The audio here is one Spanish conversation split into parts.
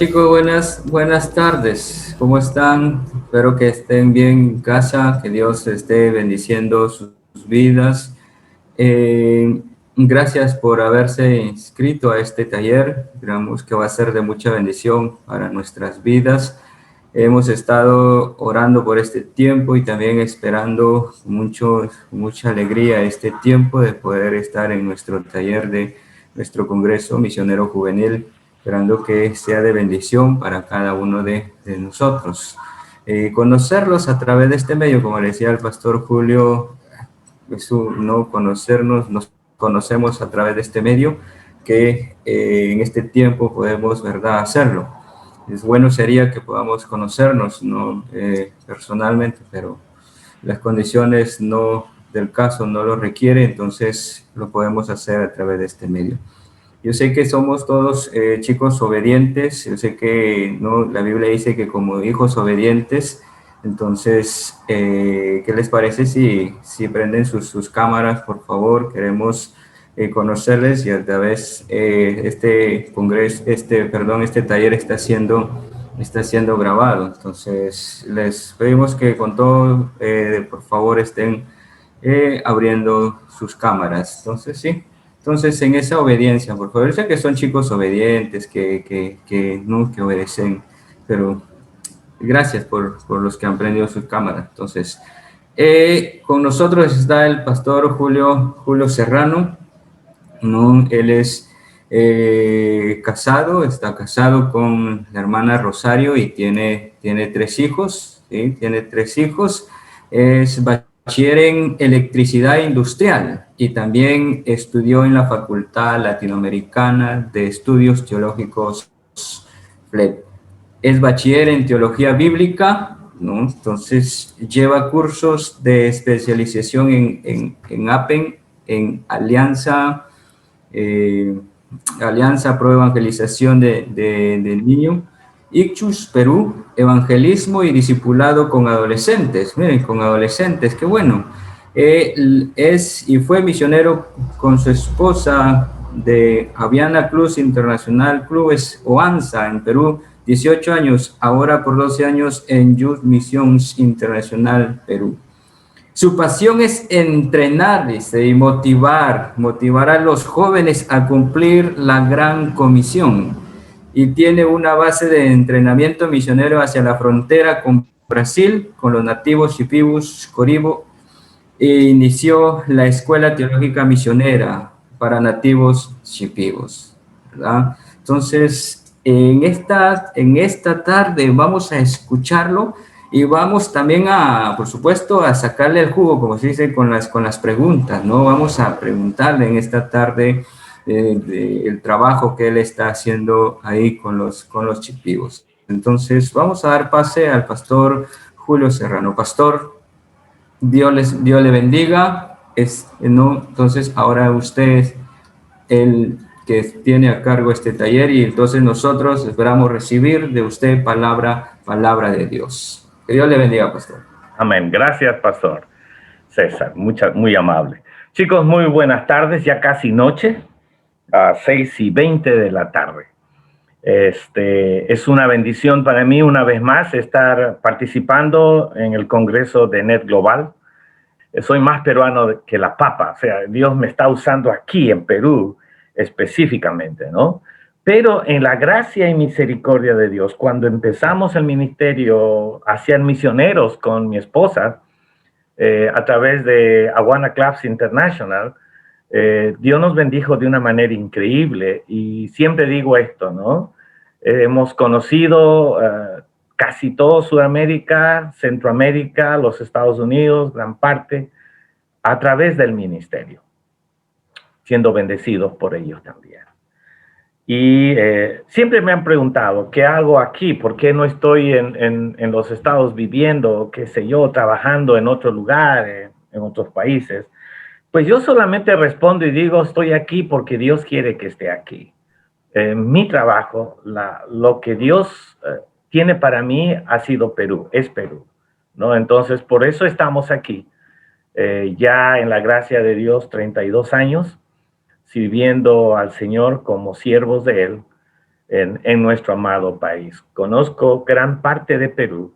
chicos, buenas tardes. ¿Cómo están? Espero que estén bien en casa, que Dios esté bendiciendo sus vidas. Eh, Gracias por haberse inscrito a este taller. Esperamos que va a ser de mucha bendición para nuestras vidas. Hemos estado orando por este tiempo y también esperando mucha alegría este tiempo de poder estar en nuestro taller de nuestro Congreso Misionero Juvenil, esperando que sea de bendición para cada uno de nosotros. Conocerlos a través de este medio, como le decía el pastor Julio, no conocernos, nos conocemos a través de este medio, que en este tiempo podemos, ¿verdad?, hacerlo. Es bueno sería que podamos conocernos, no personalmente, pero las condiciones del caso no lo requieren, entonces lo podemos hacer a través de este medio. Yo sé que somos todos chicos obedientes, yo sé que ¿no? La Biblia dice que como hijos obedientes, entonces, ¿qué les parece si prenden sus cámaras, por favor? Queremos conocerles y a través este congreso, este taller está siendo grabado. Entonces, les pedimos que con todo, por favor, estén abriendo sus cámaras. Entonces, sí. Entonces, en esa obediencia, por favor, sé que son chicos obedientes, no, que obedecen, pero gracias por los que han prendido sus cámaras. Entonces, con nosotros está el pastor Julio Serrano, ¿no? Él es está casado con la hermana Rosario y tiene tres hijos, ¿sí? Tiene tres hijos. Es bachiller en electricidad industrial y también estudió en la Facultad Latinoamericana de Estudios Teológicos FLEP. Es bachiller en teología bíblica, ¿no? Entonces lleva cursos de especialización en APEN, en eh, Alianza Pro Evangelización del Niño, Ictus Perú, Evangelismo y Discipulado con Adolescentes. Miren, con adolescentes, qué bueno. Y fue misionero con su esposa de Aviana Cruz Internacional Clubes OANSA en Perú, 18 años, ahora por 12 años en Youth Missions Internacional Perú. Su pasión es entrenar, dice, y motivar a los jóvenes a cumplir la gran comisión. Y tiene una base de entrenamiento misionero hacia la frontera con Brasil, con los nativos Shipibus, Coribo, e inició la Escuela Teológica Misionera para nativos Shipibus, ¿verdad? Entonces, en esta tarde vamos a escucharlo y vamos también por supuesto, a sacarle el jugo, como se dice, con las preguntas, ¿no? Vamos a preguntarle en esta tarde el trabajo que él está haciendo ahí con los Shipibus. Entonces, vamos a dar pase al pastor Julio Serrano. Pastor, Dios le bendiga. ¿No? Entonces, ahora usted es el que tiene a cargo este taller y entonces nosotros esperamos recibir de usted palabra de Dios. Que Dios le bendiga, pastor. Amén. Gracias, pastor César. Muy amable. Chicos, muy buenas tardes. Ya casi noche, a 6:20 de la tarde. Es una bendición para mí una vez más estar participando en el Congreso de NET Global. Soy más peruano que la papa, o sea, Dios me está usando aquí en Perú específicamente, ¿no? Pero en la gracia y misericordia de Dios, cuando empezamos el ministerio hacia misioneros con mi esposa, a través de Awana Clubs International, Dios nos bendijo de una manera increíble y siempre digo esto, ¿no? Hemos conocido casi todo Sudamérica, Centroamérica, los Estados Unidos, gran parte, a través del ministerio, siendo bendecidos por ellos también. Y siempre me han preguntado, ¿qué hago aquí? ¿Por qué no estoy en los Estados viviendo, qué sé yo, trabajando en otro lugar, en otros países? Pues yo solamente respondo y digo, estoy aquí porque Dios quiere que esté aquí. Mi trabajo, lo que Dios tiene para mí ha sido Perú, es Perú, ¿no? Entonces, por eso estamos aquí. Ya en la gracia de Dios, 32 años, sirviendo al Señor como siervos de Él, en nuestro amado país. Conozco gran parte de Perú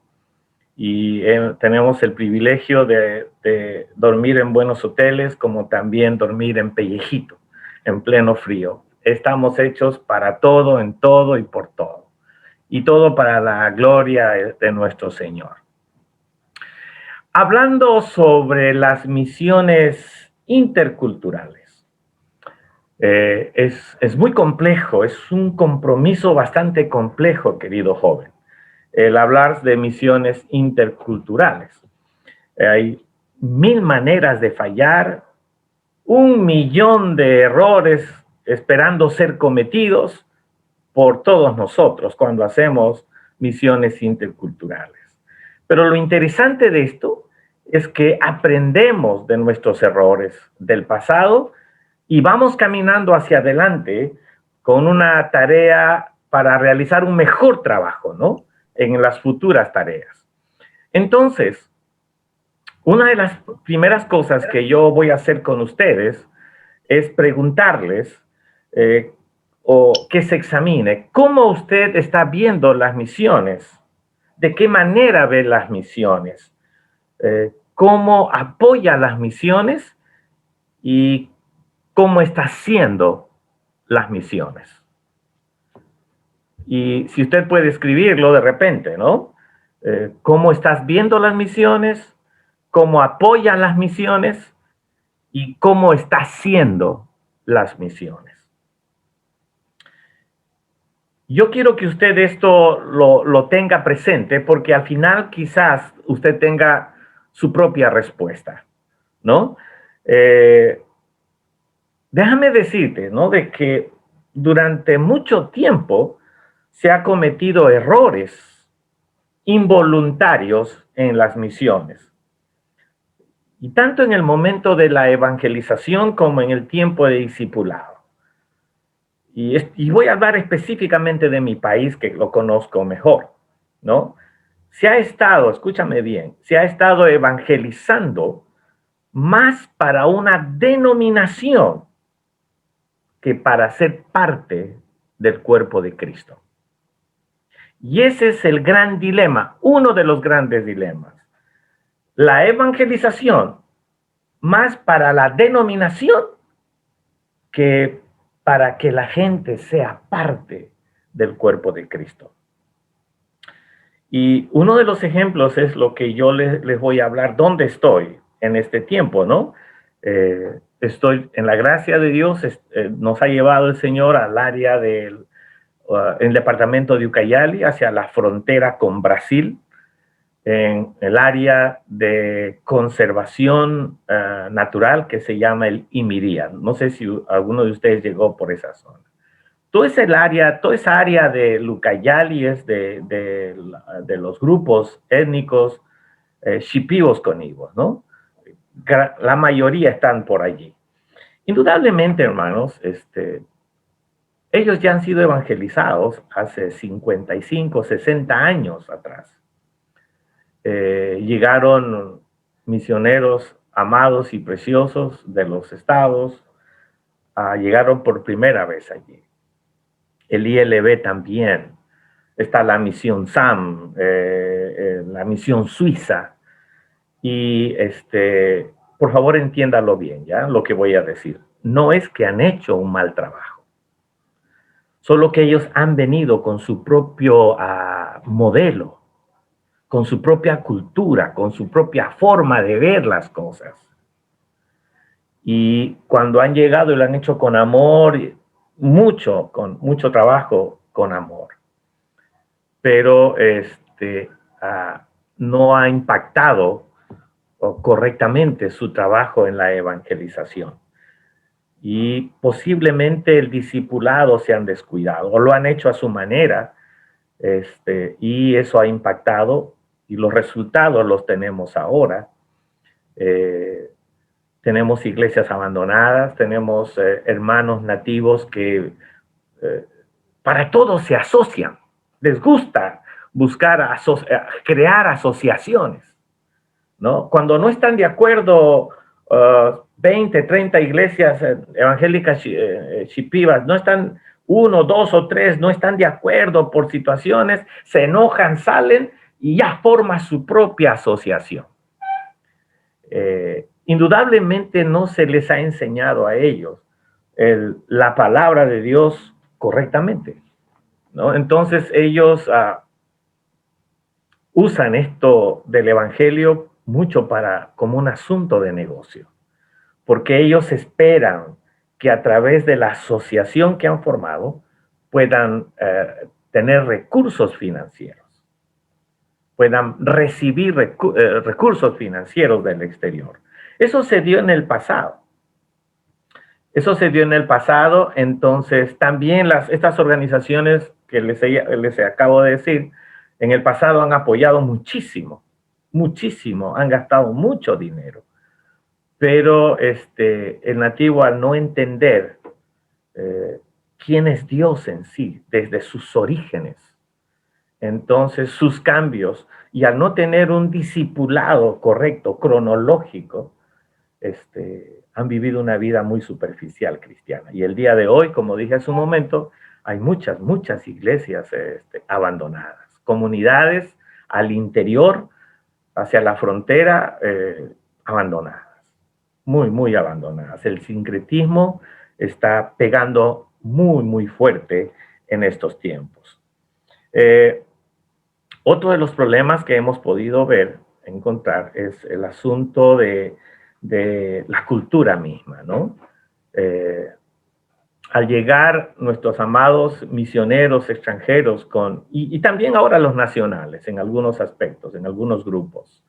y tenemos el privilegio de dormir en buenos hoteles, como también dormir en Pellejito, en pleno frío. Estamos hechos para todo, en todo y por todo. Y todo para la gloria de nuestro Señor. Hablando sobre las misiones interculturales, es muy complejo, es un compromiso bastante complejo, querido joven, el hablar de misiones interculturales. Hay 1000 maneras de fallar, 1.000.000 de errores esperando ser cometidos por todos nosotros cuando hacemos misiones interculturales. Pero lo interesante de esto es que aprendemos de nuestros errores del pasado y vamos caminando hacia adelante con una tarea para realizar un mejor trabajo, ¿no? En las futuras tareas. Entonces, una de las primeras cosas que yo voy a hacer con ustedes es preguntarles o que se examine cómo usted está viendo las misiones, de qué manera ve las misiones, cómo apoya las misiones y cómo está haciendo las misiones. Y si usted puede escribirlo de repente, ¿no? ¿Cómo estás viendo las misiones? ¿Cómo apoyan las misiones? ¿Y cómo está haciendo las misiones? Yo quiero que usted esto lo tenga presente porque al final quizás usted tenga su propia respuesta, ¿no? Déjame decirte, ¿no? De que durante mucho tiempo se ha cometido errores involuntarios en las misiones. Y tanto en el momento de la evangelización como en el tiempo de discipulado. Y voy a hablar específicamente de mi país, que lo conozco mejor, ¿no? Se ha estado, escúchame bien, se ha estado evangelizando más para una denominación que para ser parte del cuerpo de Cristo. Y ese es el gran dilema, uno de los grandes dilemas. La evangelización más para la denominación que para que la gente sea parte del cuerpo de Cristo. Y uno de los ejemplos es lo que yo les voy a hablar, dónde estoy en este tiempo, ¿no? Estoy en la gracia de Dios, nos ha llevado el Señor al área del el departamento de Ucayali, hacia la frontera con Brasil, en el área de conservación natural que se llama el Imiría. No sé si alguno de ustedes llegó por esa zona. Toda esa área de Ucayali es de los grupos étnicos Shipibos coniguos, ¿no? La mayoría están por allí. Indudablemente, hermanos, ellos ya han sido evangelizados hace 55, 60 años atrás. Llegaron misioneros amados y preciosos de los estados, llegaron por primera vez allí. El ILB también, está la misión SAM, la misión suiza, y por favor entiéndalo bien, ¿ya? Lo que voy a decir. No es que han hecho un mal trabajo, solo que ellos han venido con su propio modelo, con su propia cultura, con su propia forma de ver las cosas. Y cuando han llegado y lo han hecho con amor, con mucho trabajo, con amor. Pero no ha impactado correctamente su trabajo en la evangelización. Y posiblemente el discipulado se han descuidado o lo han hecho a su manera, y eso ha impactado y los resultados los tenemos ahora. Tenemos iglesias abandonadas, tenemos hermanos nativos que para todo se asocian, les gusta buscar crear asociaciones, ¿no? Cuando no están de acuerdo 20, 30 iglesias evangélicas shipibas, no están uno, dos o tres no están de acuerdo por situaciones, se enojan, salen y ya forman su propia asociación. Indudablemente no se les ha enseñado a ellos la palabra de Dios correctamente, ¿no? Entonces ellos usan esto del evangelio mucho como un asunto de negocio, porque ellos esperan que a través de la asociación que han formado puedan tener recursos financieros, puedan recibir recursos financieros del exterior. Eso se dio en el pasado. Eso se dio en el pasado, entonces también estas organizaciones que les acabo de decir, en el pasado han apoyado muchísimo, muchísimo, han gastado mucho dinero. Pero el nativo, al no entender quién es Dios en sí, desde sus orígenes, entonces sus cambios, y al no tener un discipulado correcto, cronológico, han vivido una vida muy superficial cristiana. Y el día de hoy, como dije hace un momento, hay muchas, muchas iglesias abandonadas, comunidades al interior, hacia la frontera, abandonadas, muy, muy abandonadas. El sincretismo está pegando muy, muy fuerte en estos tiempos. Otro de los problemas que hemos podido encontrar, es el asunto de la cultura misma, ¿no? Al llegar nuestros amados misioneros extranjeros y también ahora los nacionales en algunos aspectos, en algunos grupos,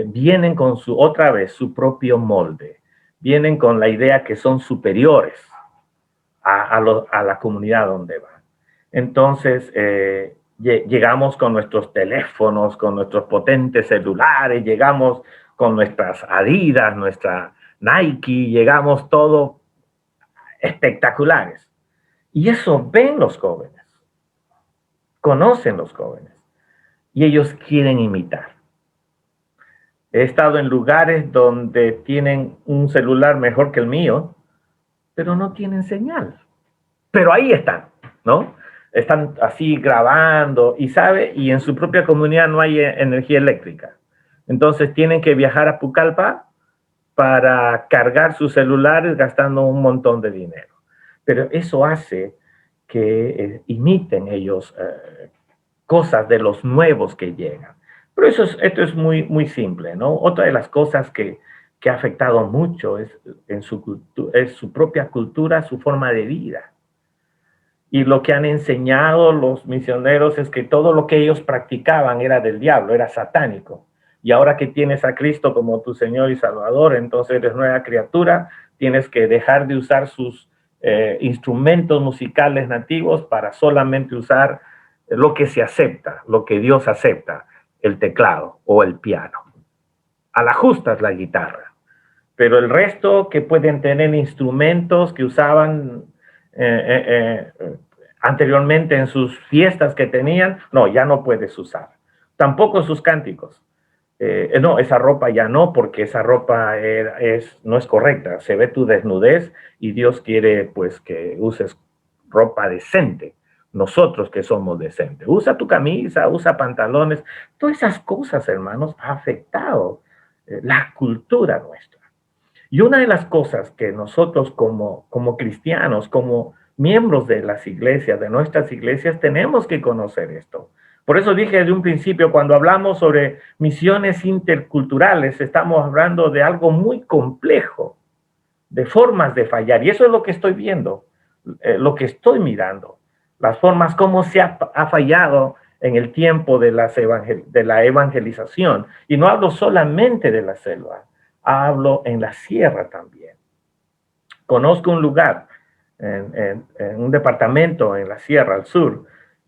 vienen con otra vez su propio molde, vienen con la idea que son superiores a la comunidad donde van. Entonces, llegamos con nuestros teléfonos, con nuestros potentes celulares, llegamos con nuestras Adidas, nuestra Nike, llegamos todo espectaculares. Y eso ven los jóvenes, conocen los jóvenes, y ellos quieren imitar. He estado en lugares donde tienen un celular mejor que el mío, pero no tienen señal. Pero ahí están, ¿no? Están así grabando y en su propia comunidad no hay energía eléctrica. Entonces tienen que viajar a Pucallpa para cargar sus celulares gastando un montón de dinero. Pero eso hace que imiten ellos cosas de los nuevos que llegan. Pero esto es muy, muy simple, ¿no? Otra de las cosas que ha afectado mucho es su propia cultura, su forma de vida. Y lo que han enseñado los misioneros es que todo lo que ellos practicaban era del diablo, era satánico. Y ahora que tienes a Cristo como tu Señor y Salvador, entonces eres nueva criatura, tienes que dejar de usar sus instrumentos musicales nativos para solamente usar lo que se acepta, lo que Dios acepta, el teclado o el piano. A la justa es la guitarra, pero el resto que pueden tener instrumentos que usaban anteriormente en sus fiestas que tenían, no, ya no puedes usar. Tampoco sus cánticos. No, esa ropa ya no, porque esa ropa no es correcta. Se ve tu desnudez y Dios quiere pues que uses ropa decente. Nosotros que somos decentes. Usa tu camisa, usa pantalones. Todas esas cosas, hermanos, ha afectado la cultura nuestra. Y una de las cosas que nosotros como cristianos, como miembros de las iglesias, de nuestras iglesias, tenemos que conocer esto. Por eso dije desde un principio, cuando hablamos sobre misiones interculturales, estamos hablando de algo muy complejo, de formas de fallar. Y eso es lo que estoy viendo, lo que estoy mirando. Las formas, cómo se ha fallado en el tiempo de la evangelización. Y no hablo solamente de la selva, hablo en la sierra también. Conozco un lugar, en un departamento en la sierra al sur,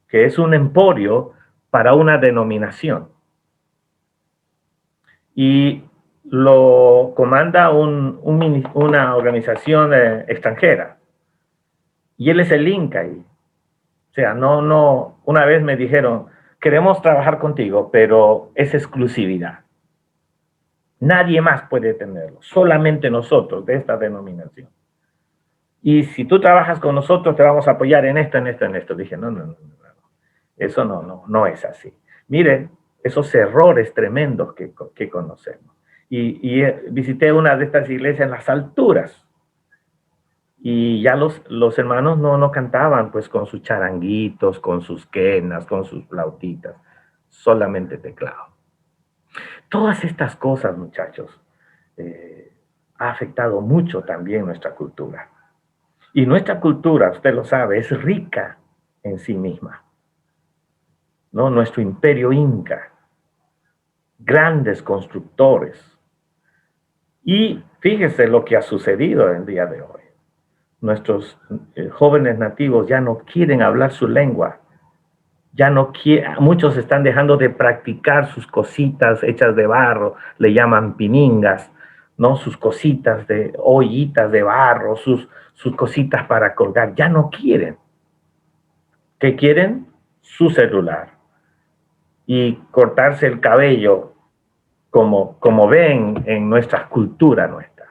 que es un emporio para una denominación. Y lo comanda una organización extranjera. Y él es el Inca ahí. O sea, una vez me dijeron, queremos trabajar contigo, pero es exclusividad. Nadie más puede tenerlo, solamente nosotros de esta denominación. Y si tú trabajas con nosotros, te vamos a apoyar en esto, en esto, en esto. Dije, no. Eso no es así. Miren esos errores tremendos que conocemos. Y visité una de estas iglesias en las alturas. Y ya los hermanos no cantaban pues con sus charanguitos, con sus quenas, con sus flautitas, solamente teclado. Todas estas cosas, muchachos, ha afectado mucho también nuestra cultura. Y nuestra cultura, usted lo sabe, es rica en sí misma, ¿no? Nuestro imperio inca, grandes constructores. Y fíjese lo que ha sucedido en el día de hoy. Nuestros jóvenes nativos ya no quieren hablar su lengua. Muchos están dejando de practicar sus cositas hechas de barro, le llaman piningas, ¿no? Sus cositas de ollitas de barro, sus cositas para colgar. Ya no quieren. ¿Qué quieren? Su celular. Y cortarse el cabello como ven en nuestra cultura nuestra.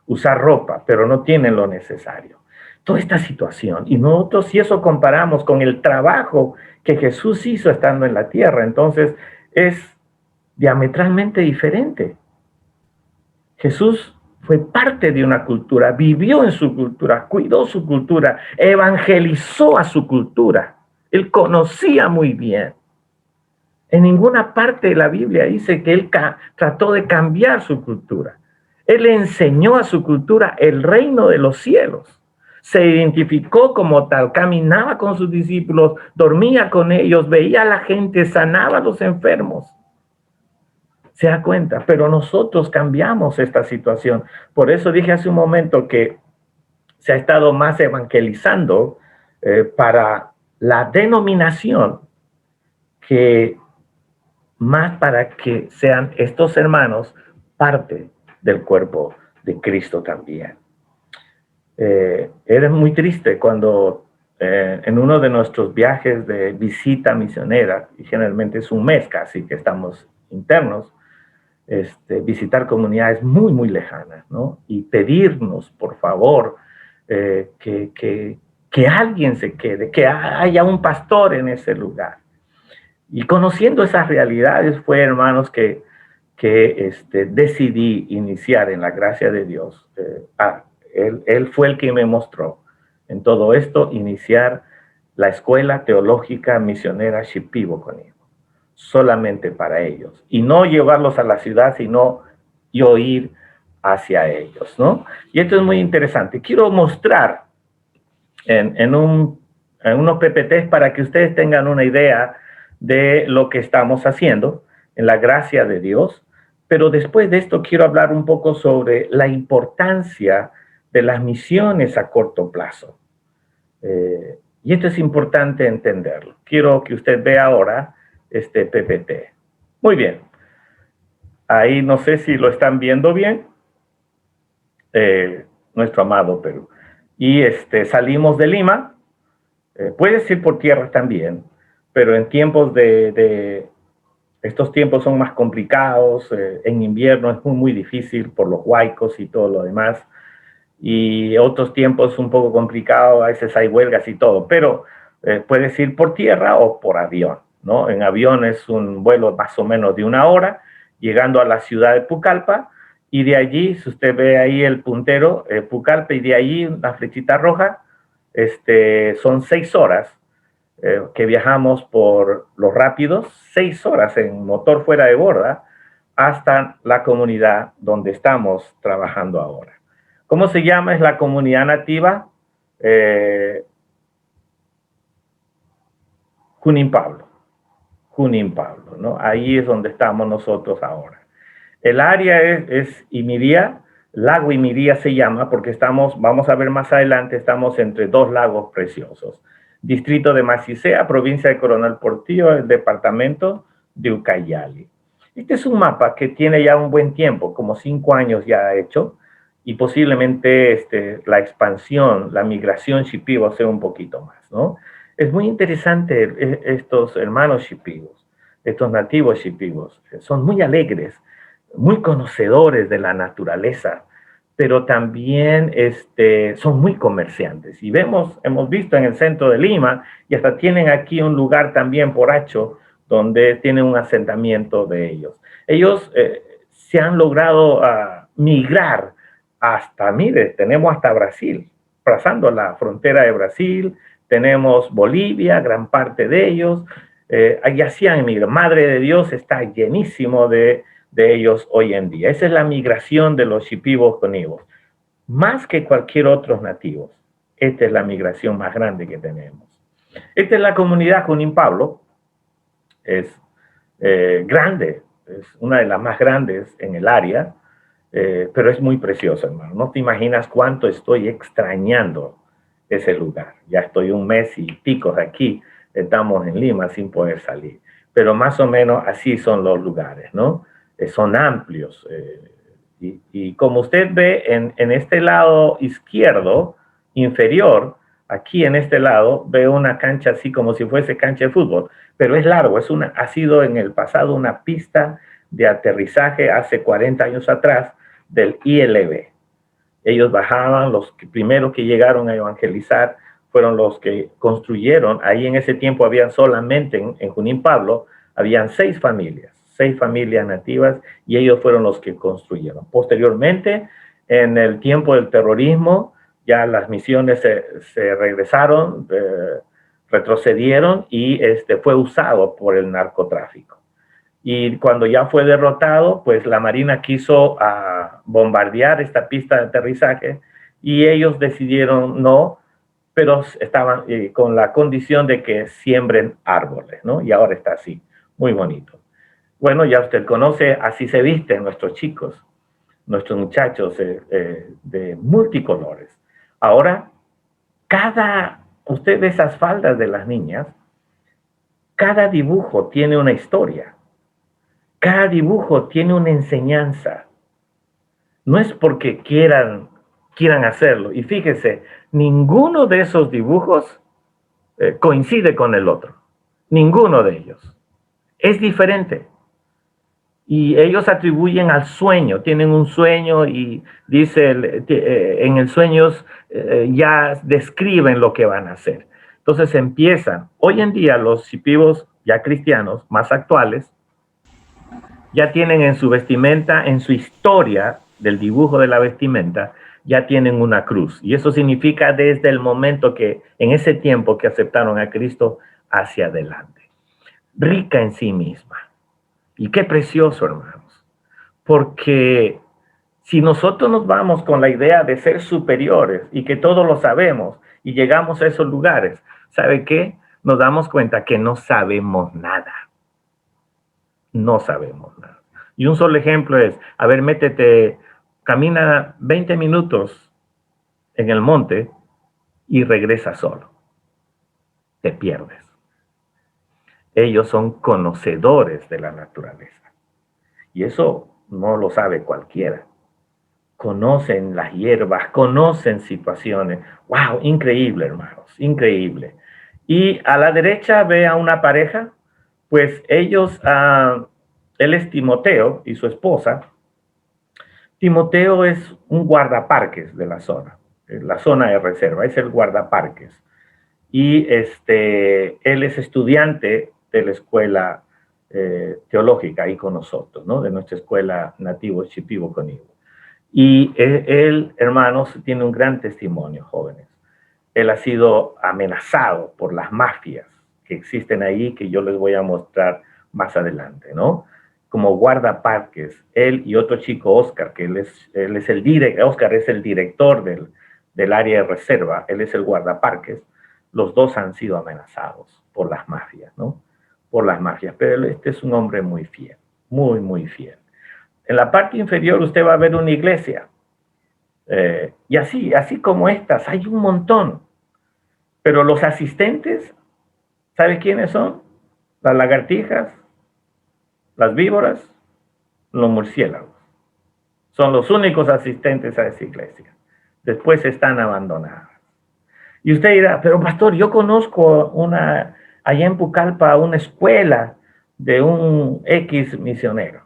Usar ropa, pero no tienen lo necesario. Toda esta situación. Y nosotros, si eso comparamos con el trabajo que Jesús hizo estando en la tierra, entonces es diametralmente diferente. Jesús fue parte de una cultura, vivió en su cultura, cuidó su cultura, evangelizó a su cultura. Él conocía muy bien. En ninguna parte de la Biblia dice que él trató de cambiar su cultura. Él enseñó a su cultura el reino de los cielos. Se identificó como tal, caminaba con sus discípulos, dormía con ellos, veía a la gente, sanaba a los enfermos. Se da cuenta, pero nosotros cambiamos esta situación. Por eso dije hace un momento que se ha estado más evangelizando para la denominación que más para que sean estos hermanos parte del cuerpo de Cristo también. Era muy triste cuando en uno de nuestros viajes de visita misionera, y generalmente es un mes casi que estamos internos, visitar comunidades muy, muy lejanas, ¿no? Y pedirnos, por favor, que alguien se quede, que haya un pastor en ese lugar. Y conociendo esas realidades fue, hermanos, que decidí iniciar en la gracia de Dios. Él fue el que me mostró en todo esto, iniciar la escuela teológica misionera Shipibo conmigo, solamente para ellos. Y no llevarlos a la ciudad, sino yo ir hacia ellos, ¿no? Y esto es muy interesante. Quiero mostrar en unos PPTs para que ustedes tengan una idea de lo que estamos haciendo en la gracia de Dios. Pero después de esto quiero hablar un poco sobre la importancia de las misiones a corto plazo. Y esto es importante entenderlo. Quiero que usted vea ahora este PPT. Muy bien. Ahí no sé si lo están viendo bien. Nuestro amado Perú. Y salimos de Lima. Puedes ir por tierra también, pero en tiempos estos tiempos son más complicados, en invierno es muy difícil por los huaicos y todo lo demás, y otros tiempos un poco complicado, a veces hay huelgas y todo, pero puedes ir por tierra o por avión, ¿no? En avión es un vuelo más o menos de 1 hora, llegando a la ciudad de Pucallpa, y de allí, si usted ve ahí el puntero, Pucallpa, y de allí la flechita roja, son 6 horas que viajamos por los rápidos, 6 horas en motor fuera de borda, hasta la comunidad donde estamos trabajando ahora. ¿Cómo se llama? Es la comunidad nativa Junín Pablo, ¿no? Ahí es donde estamos nosotros ahora. El área es Imiría, lago Imiría se llama, porque vamos a ver más adelante, estamos entre 2 lagos preciosos. Distrito de Macicea, provincia de Coronel Portillo, el departamento de Ucayali. Este es un mapa que tiene ya un buen tiempo, como 5 años ya hecho, y posiblemente la expansión, la migración Shipibo sea un poquito más, ¿no? Es muy interesante estos hermanos Shipibos, estos nativos Shipibos, son muy alegres, muy conocedores de la naturaleza, pero también son muy comerciantes. Y hemos visto en el centro de Lima, y hasta tienen aquí un lugar también por Hacho, donde tienen un asentamiento de ellos. Ellos se han logrado migrar hasta, mire, tenemos hasta Brasil, pasando la frontera de Brasil, tenemos Bolivia, gran parte de ellos, allí hacían emigrar. Madre de Dios está llenísimo de ellos hoy en día. Esa es la migración de los Shipibos conivos. Más que cualquier otro nativo. Esta es la migración más grande que tenemos. Esta es la comunidad Junín Pablo. Es grande, es una de las más grandes en el área, pero es muy preciosa, hermano. No te imaginas cuánto estoy extrañando ese lugar. Ya estoy un mes y pico de aquí, estamos en Lima sin poder salir. Pero más o menos así son los lugares, ¿no? Son amplios. Y como usted ve en este lado izquierdo, inferior, aquí en este lado, ve una cancha así como si fuese cancha de fútbol, pero es largo, ha sido en el pasado una pista de aterrizaje hace 40 años atrás del ILB. Ellos bajaban, los primeros que llegaron a evangelizar fueron los que construyeron. Ahí en ese tiempo habían solamente, en Junín Pablo, habían 6 familias nativas, y ellos fueron los que construyeron. Posteriormente, en el tiempo del terrorismo, ya las misiones se regresaron, retrocedieron, y fue usado por el narcotráfico. Y cuando ya fue derrotado, pues la Marina quiso bombardear esta pista de aterrizaje, y ellos decidieron no, pero estaban con la condición de que siembren árboles, ¿no? Y ahora está así, muy bonito. Bueno, ya usted conoce, así se visten nuestros chicos, nuestros muchachos de multicolores. Ahora, usted ve esas faldas de las niñas, cada dibujo tiene una historia, cada dibujo tiene una enseñanza. No es porque quieran hacerlo. Y fíjese, ninguno de esos dibujos coincide con el otro. Ninguno de ellos. Es diferente. Y ellos atribuyen al sueño, tienen un sueño y dice, en el sueño ya describen lo que van a hacer. Entonces empiezan, hoy en día los shipibos ya cristianos, más actuales, ya tienen en su vestimenta, en su historia del dibujo de la vestimenta, ya tienen una cruz. Y eso significa desde el momento que, en ese tiempo que aceptaron a Cristo, hacia adelante. Rica en sí misma. Y qué precioso, hermanos, porque si nosotros nos vamos con la idea de ser superiores y que todo lo sabemos y llegamos a esos lugares, ¿sabe qué? Nos damos cuenta que no sabemos nada. No sabemos nada. Y un solo ejemplo es, a ver, camina 20 minutos en el monte y regresa solo. Te pierdes. Ellos son conocedores de la naturaleza. Y eso no lo sabe cualquiera. Conocen las hierbas, conocen situaciones. ¡Wow! Increíble, hermanos, increíble. Y a la derecha ve a una pareja, pues ellos, él es Timoteo y su esposa. Timoteo es un guardaparques de la zona de reserva, es el guardaparques. Y él es estudiante de la escuela teológica ahí con nosotros, ¿no? De nuestra escuela nativo Shipibo Conibo. Y él, hermanos, tiene un gran testimonio, jóvenes. Él ha sido amenazado por las mafias que existen ahí, que yo les voy a mostrar más adelante, ¿no? Como guardaparques, él y otro chico, Oscar, que Oscar es el director del área de reserva, él es el guardaparques. Los dos han sido amenazados por las mafias, ¿no? Por las mafias, pero este es un hombre muy fiel, muy, muy fiel. En la parte inferior usted va a ver una iglesia, y así como estas, hay un montón. Pero los asistentes, ¿sabe quiénes son? Las lagartijas, las víboras, los murciélagos. Son los únicos asistentes a esa iglesia. Después están abandonadas. Y usted dirá, pero pastor, yo conozco allá en Pucallpa, una escuela de un X misionero.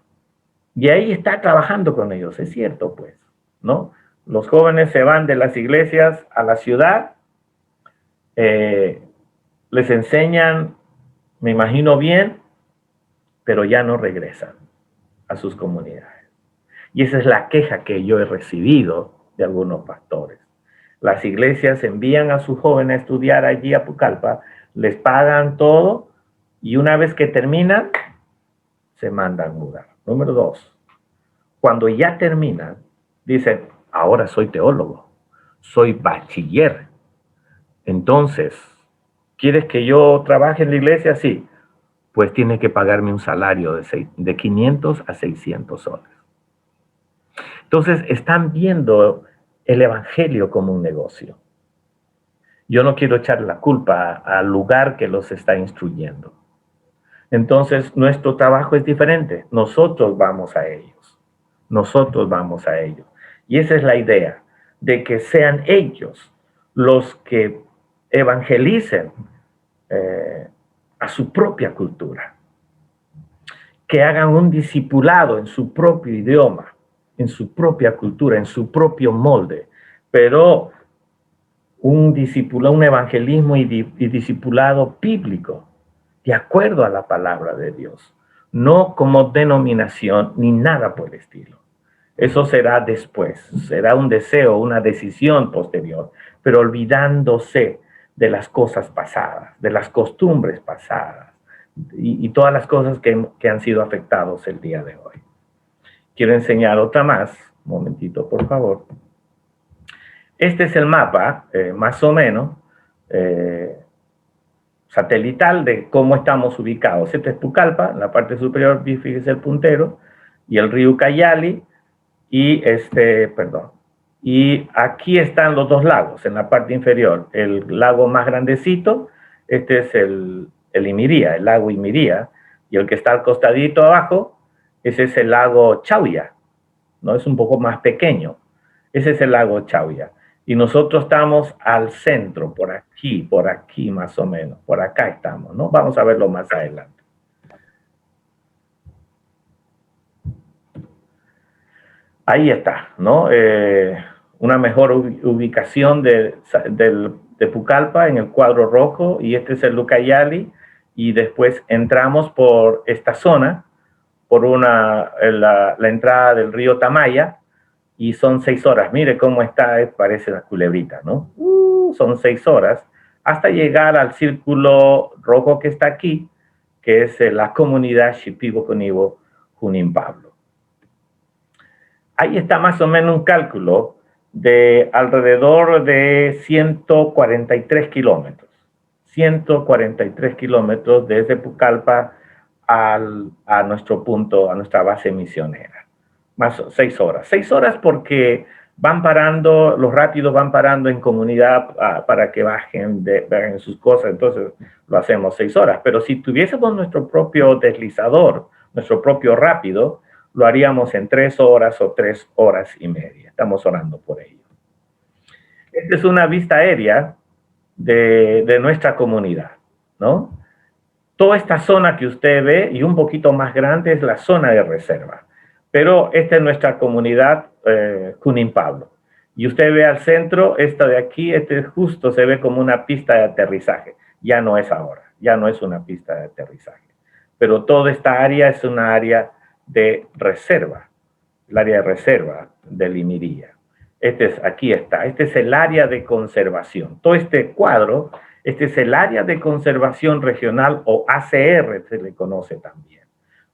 Y ahí está trabajando con ellos, es cierto, pues, ¿no? Los jóvenes se van de las iglesias a la ciudad, les enseñan, me imagino bien, pero ya no regresan a sus comunidades. Y esa es la queja que yo he recibido de algunos pastores. Las iglesias envían a sus jóvenes a estudiar allí a Pucallpa, les pagan todo y una vez que terminan, se mandan mudar. Número 2, cuando ya terminan, dicen, ahora soy teólogo, soy bachiller. Entonces, ¿quieres que yo trabaje en la iglesia? Sí. Pues tiene que pagarme un salario de 500 a 600 soles. Entonces, están viendo el evangelio como un negocio. Yo no quiero echar la culpa al lugar que los está instruyendo. Entonces, nuestro trabajo es diferente. Nosotros vamos a ellos. Nosotros vamos a ellos. Y esa es la idea, de que sean ellos los que evangelicen a su propia cultura. Que hagan un discipulado en su propio idioma, en su propia cultura, en su propio molde. Pero un evangelismo y discipulado bíblico, de acuerdo a la palabra de Dios, no como denominación ni nada por el estilo. Eso será después, será un deseo, una decisión posterior, pero olvidándose de las cosas pasadas, de las costumbres pasadas y todas las cosas que han sido afectados el día de hoy. Quiero enseñar otra más, un momentito por favor. Este es el mapa, más o menos, satelital de cómo estamos ubicados. Este es Pucallpa, en la parte superior, fíjese el puntero, y el río Ucayali, y y aquí están los dos lagos, en la parte inferior. El lago más grandecito, este es el Imiría, el lago Imiría, y el que está al costadito abajo, ese es el lago Chauya, ¿no? Es un poco más pequeño. Ese es el lago Chauya. Y nosotros estamos al centro, por aquí más o menos. Por acá estamos, ¿no? Vamos a verlo más adelante. Ahí está, ¿no? Una mejor ubicación de Pucallpa en el cuadro rojo, y este es el Ucayali, y después entramos por esta zona, por la entrada del río Tamaya, y son 6 horas. Mire cómo está, parece una culebrita, ¿no? Son 6 horas hasta llegar al círculo rojo que está aquí, que es la comunidad Shipibo Conibo Junín Pablo. Ahí está más o menos un cálculo de alrededor de 143 kilómetros. 143 kilómetros desde Pucallpa a nuestro punto, a nuestra base misionera. Más 6 horas. 6 horas porque van parando, los rápidos van parando en comunidad para que bajen sus cosas, entonces lo hacemos 6 horas. Pero si tuviésemos nuestro propio deslizador, nuestro propio rápido, lo haríamos en 3 horas o 3 horas y media. Estamos orando por ello. Esta es una vista aérea de nuestra comunidad, ¿no? Toda esta zona que usted ve y un poquito más grande es la zona de reserva. Pero esta es nuestra comunidad Junín Pablo. Y usted ve al centro, esta de aquí, justo se ve como una pista de aterrizaje. Ya no es ahora, ya no es una pista de aterrizaje. Pero toda esta área es una área de reserva, el área de reserva del Imiría. Aquí está, este es el área de conservación. Todo este cuadro, este es el área de conservación regional o ACR, se le conoce también.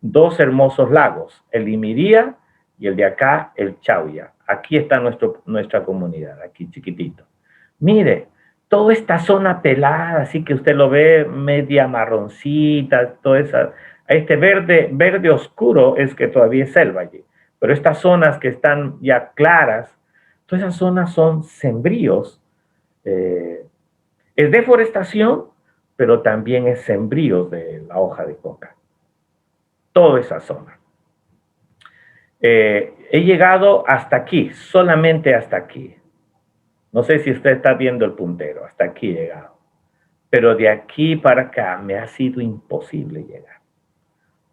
2 hermosos lagos, el Imiría y el de acá, el Chauya. Aquí está nuestra comunidad, aquí chiquitito. Mire, toda esta zona pelada, así que usted lo ve media marroncita, toda esa, este verde oscuro es que todavía es selva allí. Pero estas zonas que están ya claras, todas esas zonas son sembríos. Es deforestación, pero también es sembríos de la hoja de coca. Toda esa zona. He llegado hasta aquí, solamente hasta aquí. No sé si usted está viendo el puntero, hasta aquí he llegado. Pero de aquí para acá me ha sido imposible llegar.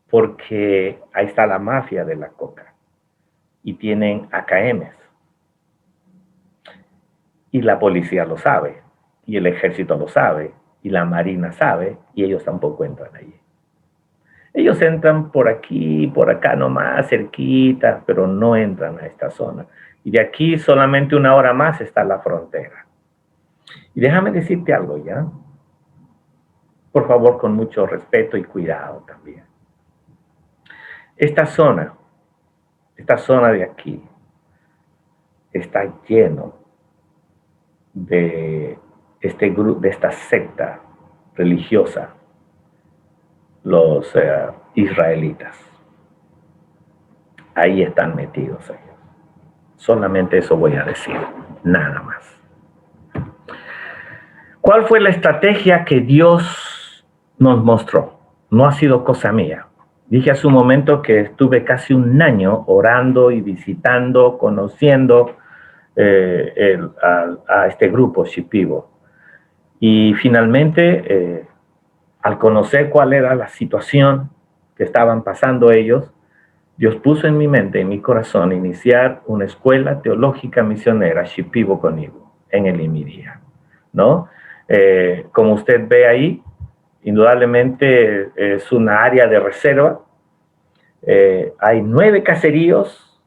Porque ahí está la mafia de la coca. Y tienen AKMs. Y la policía lo sabe, y el ejército lo sabe, y la marina sabe, y ellos tampoco entran allí. Ellos entran por aquí, por acá nomás, cerquita, pero no entran a esta zona. Y de aquí solamente 1 hora más está la frontera. Y déjame decirte algo, ¿ya? Por favor, con mucho respeto y cuidado también. Esta zona de aquí, está lleno de de esta secta religiosa, los israelitas. Ahí están metidos ellos. Solamente eso voy a decir, nada más. ¿Cuál fue la estrategia que Dios nos mostró? No ha sido cosa mía. Dije hace un momento que estuve casi 1 año orando y visitando, conociendo a este grupo Shipibo. Y finalmente, al conocer cuál era la situación que estaban pasando ellos, Dios puso en mi mente, en mi corazón, iniciar una escuela teológica misionera, Shipibo conmigo, en el Imiría, ¿no? Como usted ve ahí, indudablemente es una área de reserva. Hay 9 caseríos,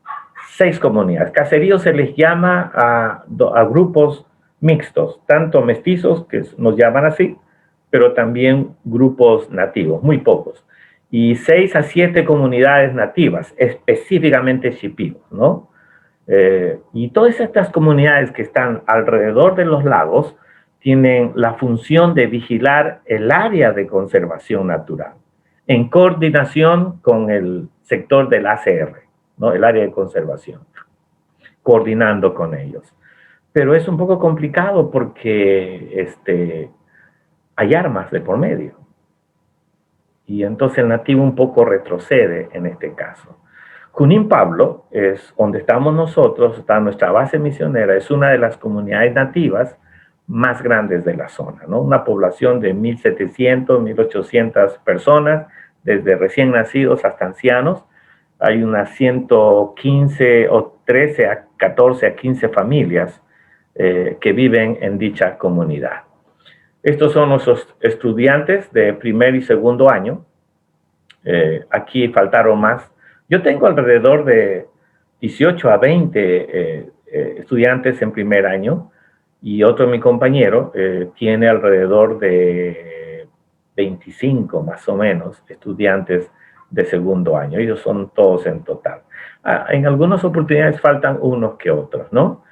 6 comunidades. Caseríos se les llama a grupos mixtos, tanto mestizos, que nos llaman así, pero también grupos nativos, muy pocos. Y 6 a 7 comunidades nativas, específicamente Shipibo, ¿no? Y todas estas comunidades que están alrededor de los lagos tienen la función de vigilar el área de conservación natural, en coordinación con el sector del ACR, ¿no? El área de conservación, coordinando con ellos. Pero es un poco complicado porque hay armas de por medio. Y entonces el nativo un poco retrocede en este caso. Junín Pablo es donde estamos nosotros, está nuestra base misionera, es una de las comunidades nativas más grandes de la zona, ¿no? Una población de 1.700, 1.800 personas, desde recién nacidos hasta ancianos. Hay unas 115 o 13 a 14 a 15 familias que viven en dicha comunidad. Estos son nuestros estudiantes de 1er y 2º año. Aquí faltaron más. Yo tengo alrededor de 18 a 20 estudiantes en 1er año, y otro de mi compañero tiene alrededor de 25 más o menos estudiantes de 2º año. Ellos son todos en total. En algunas oportunidades faltan unos que otros, ¿no?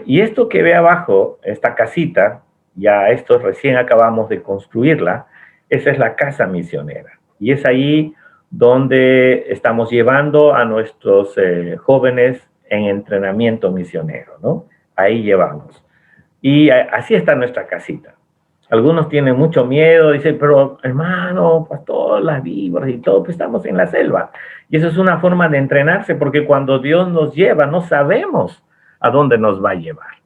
Y esto que ve abajo, esta casita, ya esto recién acabamos de construirla, esa es la casa misionera. Y es ahí donde estamos llevando a nuestros jóvenes en entrenamiento misionero, ¿no? Ahí llevamos. Y así está nuestra casita. Algunos tienen mucho miedo, dicen, pero hermano, pastor, las víboras y todo, pues estamos en la selva. Y eso es una forma de entrenarse, porque cuando Dios nos lleva, no sabemos a dónde nos va a llevar.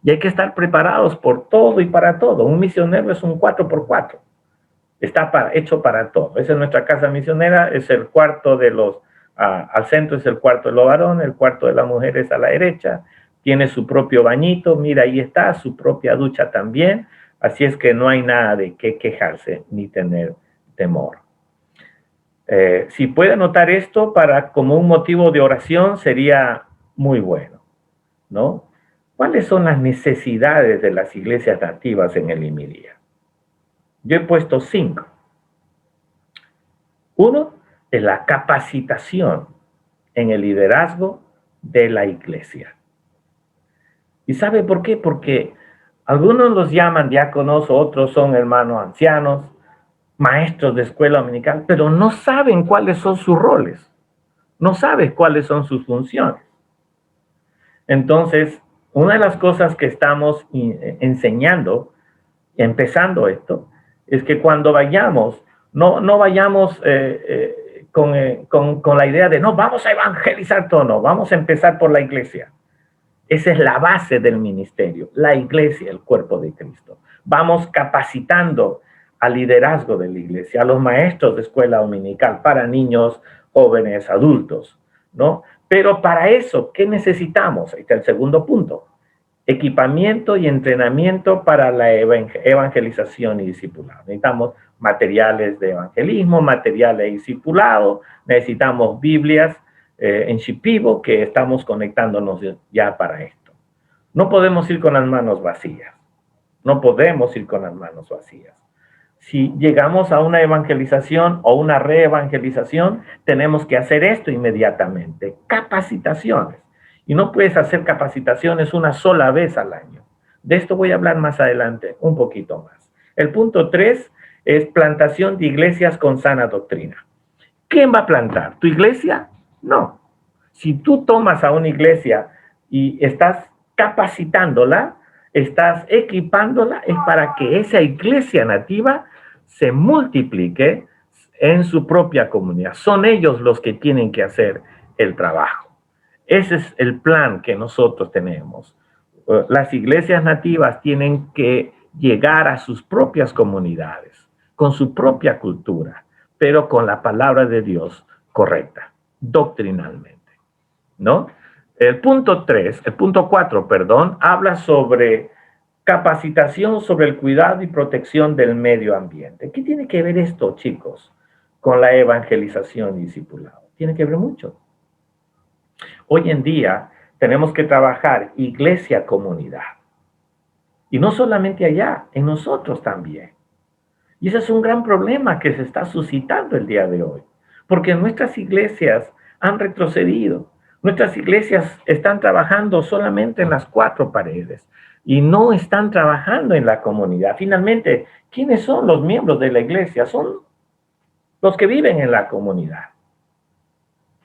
Y hay que estar preparados por todo y para todo. Un misionero es un 4x4. Está hecho para todo. Esa es nuestra casa misionera, es el cuarto de al centro es el cuarto de los varones, el cuarto de las mujeres a la derecha, tiene su propio bañito, mira, ahí está, su propia ducha también, así es que no hay nada de qué quejarse ni tener temor. Si puede anotar esto como un motivo de oración sería muy bueno, ¿no? ¿Cuáles son las necesidades de las iglesias nativas en el Imiría? Yo he puesto 5. 1 es la capacitación en el liderazgo de la iglesia. ¿Y sabe por qué? Porque algunos los llaman diáconos, otros son hermanos ancianos, maestros de escuela dominical, pero no saben cuáles son sus roles, no saben cuáles son sus funciones. Entonces, una de las cosas que estamos enseñando, empezando esto, es que cuando vayamos, no vayamos con la idea de, no, vamos a evangelizar todo, no, vamos a empezar por la iglesia. Esa es la base del ministerio, la iglesia, el cuerpo de Cristo. Vamos capacitando al liderazgo de la iglesia, a los maestros de escuela dominical, para niños, jóvenes, adultos, ¿no? Pero para eso, ¿qué necesitamos? Ahí está el segundo punto. equipamiento y entrenamiento para la evangelización y discipulado. Necesitamos materiales de evangelismo, materiales de discipulado, necesitamos Biblias en Shipibo, que estamos conectándonos ya para esto. No podemos ir con las manos vacías. No podemos ir con las manos vacías. Si llegamos a una evangelización o una reevangelización, tenemos que hacer esto inmediatamente. Capacitaciones. Y no puedes hacer capacitaciones una sola vez al año. De esto voy a hablar más adelante, un poquito más. El punto 3 es plantación de iglesias con sana doctrina. ¿Quién va a plantar? ¿Tu iglesia? No. Si tú tomas a una iglesia y estás capacitándola, estás equipándola, es para que esa iglesia nativa se multiplique en su propia comunidad. Son ellos los que tienen que hacer el trabajo. Ese es el plan que nosotros tenemos. Las iglesias nativas tienen que llegar a sus propias comunidades, con su propia cultura, pero con la palabra de Dios correcta, doctrinalmente, ¿no? El punto 4, habla sobre capacitación sobre el cuidado y protección del medio ambiente. ¿Qué tiene que ver esto, chicos, con la evangelización y discipulado? Tiene que ver mucho. Hoy en día tenemos que trabajar iglesia-comunidad. Y no solamente allá, en nosotros también. Y ese es un gran problema que se está suscitando el día de hoy. Porque nuestras iglesias han retrocedido. Nuestras iglesias están trabajando solamente en las 4 paredes y no están trabajando en la comunidad. Finalmente, ¿quiénes son los miembros de la iglesia? Son los que viven en la comunidad.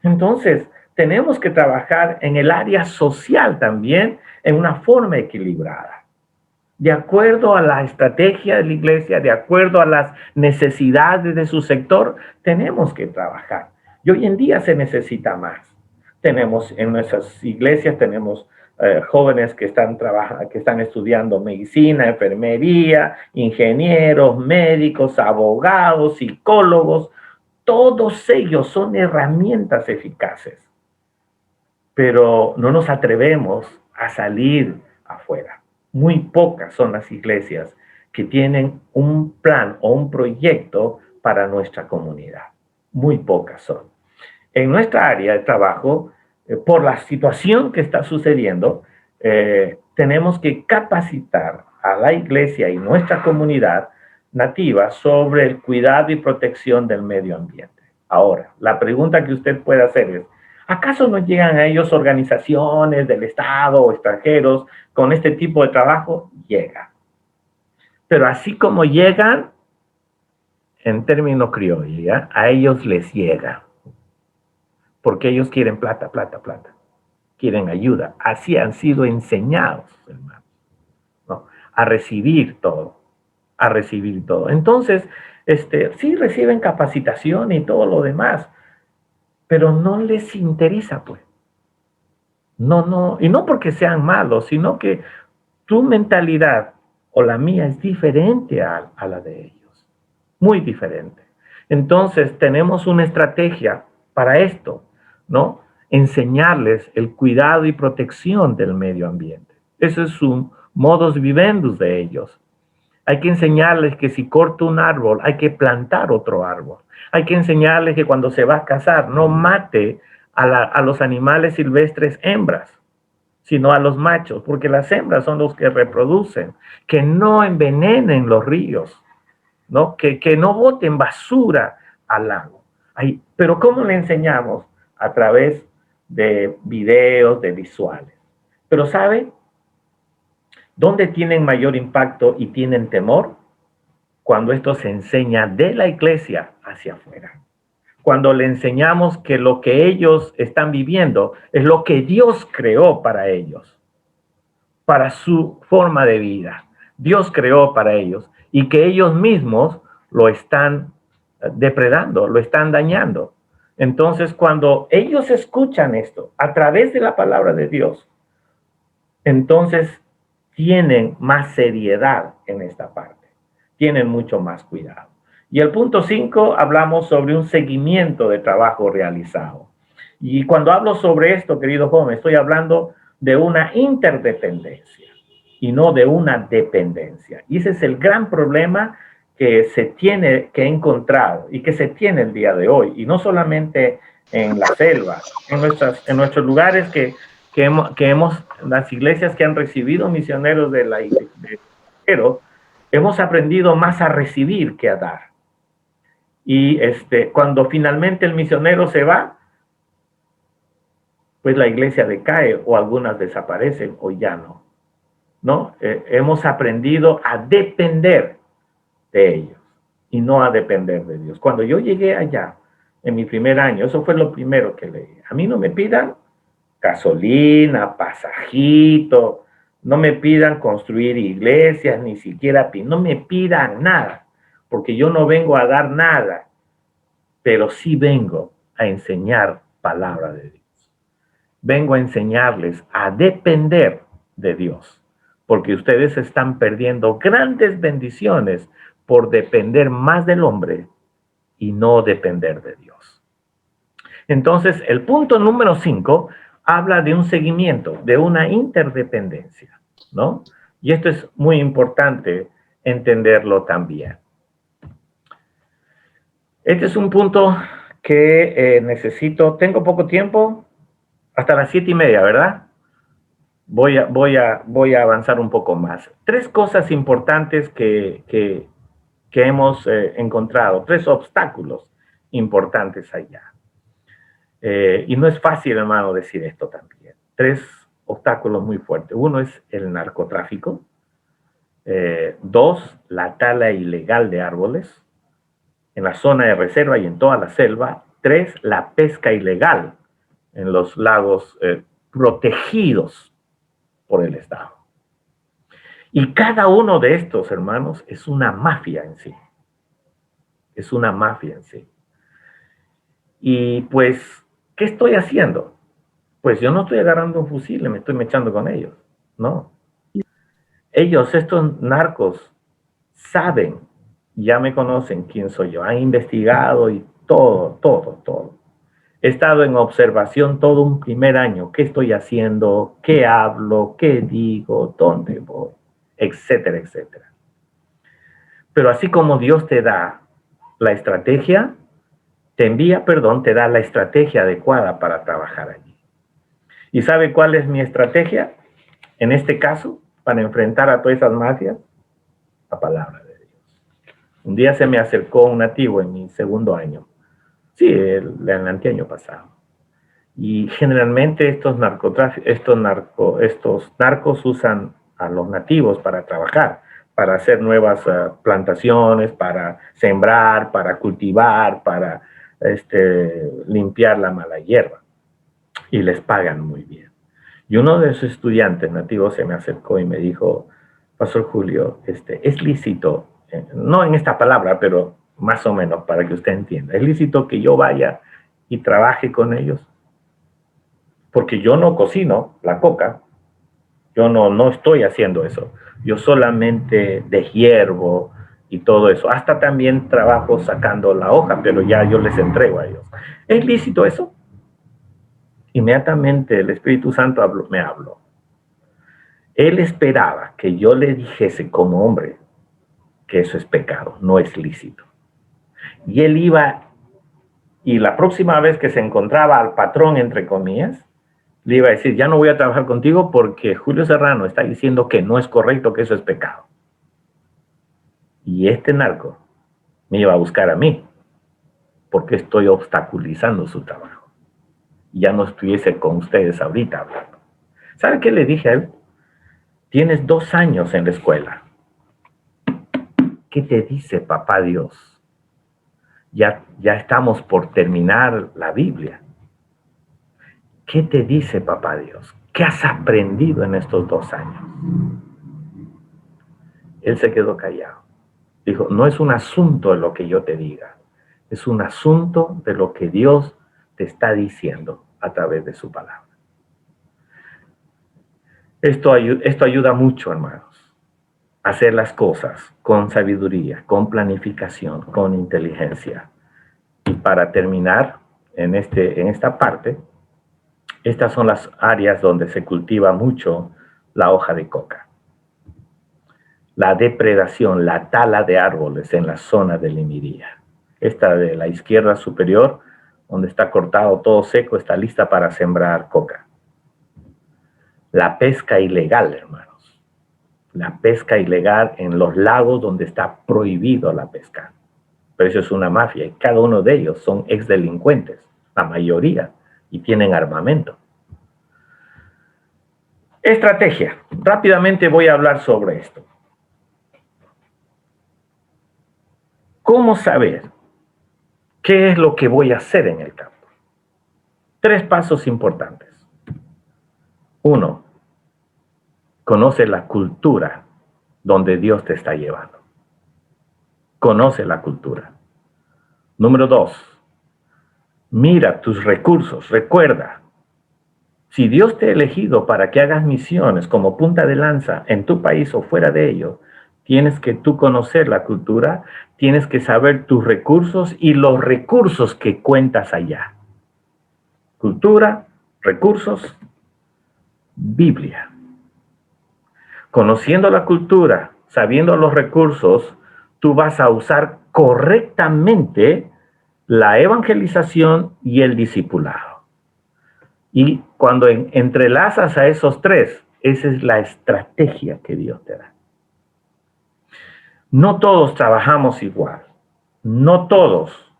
Entonces, tenemos que trabajar en el área social también en una forma equilibrada. De acuerdo a la estrategia de la iglesia, de acuerdo a las necesidades de su sector, tenemos que trabajar. Y hoy en día se necesita más. Tenemos en nuestras iglesias, tenemos jóvenes que están estudiando medicina, enfermería, ingenieros, médicos, abogados, psicólogos. Todos ellos son herramientas eficaces. Pero no nos atrevemos a salir afuera. Muy pocas son las iglesias que tienen un plan o un proyecto para nuestra comunidad. Muy pocas son. En nuestra área de trabajo, por la situación que está sucediendo, tenemos que capacitar a la iglesia y nuestra comunidad nativa sobre el cuidado y protección del medio ambiente. Ahora, la pregunta que usted puede hacer es, ¿acaso no llegan a ellos organizaciones del Estado o extranjeros con este tipo de trabajo? Llegan. Pero así como llegan, en términos criollos, ¿ya? A ellos les llega. Porque ellos quieren plata, plata, plata. Quieren ayuda. Así han sido enseñados, hermanos, ¿no? A recibir todo. A recibir todo. Entonces, sí reciben capacitación y todo lo demás, pero no les interesa, pues. No, y no porque sean malos, sino que tu mentalidad o la mía es diferente a la de ellos. Muy diferente. Entonces, tenemos una estrategia para esto, ¿no? Enseñarles el cuidado y protección del medio ambiente. Ese es un modus vivendi de ellos. Hay que enseñarles que si corta un árbol, hay que plantar otro árbol. Hay que enseñarles que cuando se va a cazar, no mate a los animales silvestres hembras, sino a los machos, porque las hembras son los que reproducen. Que no envenenen los ríos, ¿no? Que no boten basura al lago. Pero ¿cómo le enseñamos? A través de videos, de visuales. Pero ¿sabe dónde tienen mayor impacto y tienen temor? Cuando esto se enseña de la iglesia hacia afuera. Cuando le enseñamos que lo que ellos están viviendo es lo que Dios creó para ellos, para su forma de vida. Dios creó para ellos y que ellos mismos lo están depredando, lo están dañando. Entonces, cuando ellos escuchan esto a través de la palabra de Dios, entonces tienen más seriedad en esta parte, tienen mucho más cuidado. Y el punto 5, hablamos sobre un seguimiento de trabajo realizado. Y cuando hablo sobre esto, querido joven, estoy hablando de una interdependencia. y no de una dependencia. Y ese es el gran problema que que he encontrado y que se tiene el día de hoy. Y no solamente en la selva, en nuestros lugares las iglesias que han recibido misioneros pero hemos aprendido más a recibir que a dar. Y cuando finalmente el misionero se va, pues la iglesia decae o algunas desaparecen o ya no. ¿No? Hemos aprendido a depender de ellos y no a depender de Dios. Cuando yo llegué allá, en mi primer año, eso fue lo primero que leí. A mí no me pidan gasolina, pasajito, no me pidan construir iglesias, ni siquiera, no me pidan nada, porque yo no vengo a dar nada, pero sí vengo a enseñar palabra de Dios. Vengo a enseñarles a depender de Dios, porque ustedes están perdiendo grandes bendiciones por depender más del hombre y no depender de Dios. Entonces, el punto número 5 habla de un seguimiento, de una interdependencia, ¿no? Y esto es muy importante entenderlo también. Este es un punto que necesito, tengo poco tiempo, hasta las 7:30, ¿verdad? Voy a avanzar un poco más. 3 cosas importantes que hemos encontrado, 3 obstáculos importantes allá. Y no es fácil, hermano, decir esto también. 3 obstáculos muy fuertes. 1 es el narcotráfico. 2, la tala ilegal de árboles en la zona de reserva y en toda la selva. 3, la pesca ilegal en los lagos protegidos por el Estado. Y cada uno de estos, hermanos, es una mafia en sí. Es una mafia en sí. Y pues, ¿qué estoy haciendo? Pues yo no estoy agarrando un fusil y me estoy mechando con ellos. No. Ellos, estos narcos, saben, ya me conocen quién soy yo. Han investigado y todo. He estado en observación todo un primer año. ¿Qué estoy haciendo? ¿Qué hablo? ¿Qué digo? ¿Dónde voy? Etcétera, etcétera. Pero así como Dios te da la estrategia, te da la estrategia adecuada para trabajar allí. ¿Y sabe cuál es mi estrategia? En este caso, para enfrentar a todas esas mafias, la palabra de Dios. Un día se me acercó un nativo en mi segundo año. Sí, el anteaño pasado. Y generalmente estos narcos usan a los nativos para trabajar, para hacer nuevas plantaciones, para sembrar, para cultivar, para limpiar la mala hierba. Y les pagan muy bien. Y uno de sus estudiantes nativos se me acercó y me dijo, Pastor Julio, es lícito, no en esta palabra, pero más o menos para que usted entienda, es lícito que yo vaya y trabaje con ellos. Porque yo no cocino la coca, yo no estoy haciendo eso. Yo solamente deshiervo y todo eso. Hasta también trabajo sacando la hoja, pero ya yo les entrego a ellos. ¿Es lícito eso? Inmediatamente el Espíritu Santo me habló. Él esperaba que yo le dijese como hombre que eso es pecado, no es lícito. Y él iba, y la próxima vez que se encontraba al patrón, entre comillas, le iba a decir, ya no voy a trabajar contigo porque Julio Serrano está diciendo que no es correcto, que eso es pecado. Y este narco me iba a buscar a mí porque estoy obstaculizando su trabajo. Ya no estuviese con ustedes ahorita hablando. ¿Sabe qué le dije a él? Tienes 2 años en la escuela. ¿Qué te dice papá Dios? Ya estamos por terminar la Biblia. ¿Qué te dice papá Dios? ¿Qué has aprendido en estos 2 años? Él se quedó callado. Dijo, no es un asunto de lo que yo te diga, es un asunto de lo que Dios te está diciendo a través de su palabra. Esto ayuda mucho, hermanos, a hacer las cosas con sabiduría, con planificación, con inteligencia. Y para terminar en esta parte, estas son las áreas donde se cultiva mucho la hoja de coca. la depredación, la tala de árboles en la zona de Lemiría. Esta de la izquierda superior, donde está cortado todo seco, está lista para sembrar coca. La pesca ilegal, hermanos. La pesca ilegal en los lagos donde está prohibido la pesca. Pero eso es una mafia y cada uno de ellos son exdelincuentes, la mayoría, y tienen armamento. Estrategia. Rápidamente voy a hablar sobre esto. ¿Cómo saber qué es lo que voy a hacer en el campo? 3 pasos importantes. 1, conoce la cultura donde Dios te está llevando. Conoce la cultura. Número 2, mira tus recursos. Recuerda, si Dios te ha elegido para que hagas misiones como punta de lanza en tu país o fuera de ello, tienes que tú conocer la cultura, tienes que saber tus recursos y los recursos que cuentas allá. Cultura, recursos, Biblia. Conociendo la cultura, sabiendo los recursos, tú vas a usar correctamente la evangelización y el discipulado. Y cuando entrelazas a esos 3, esa es la estrategia que Dios te da. No todos trabajamos igual. No todos.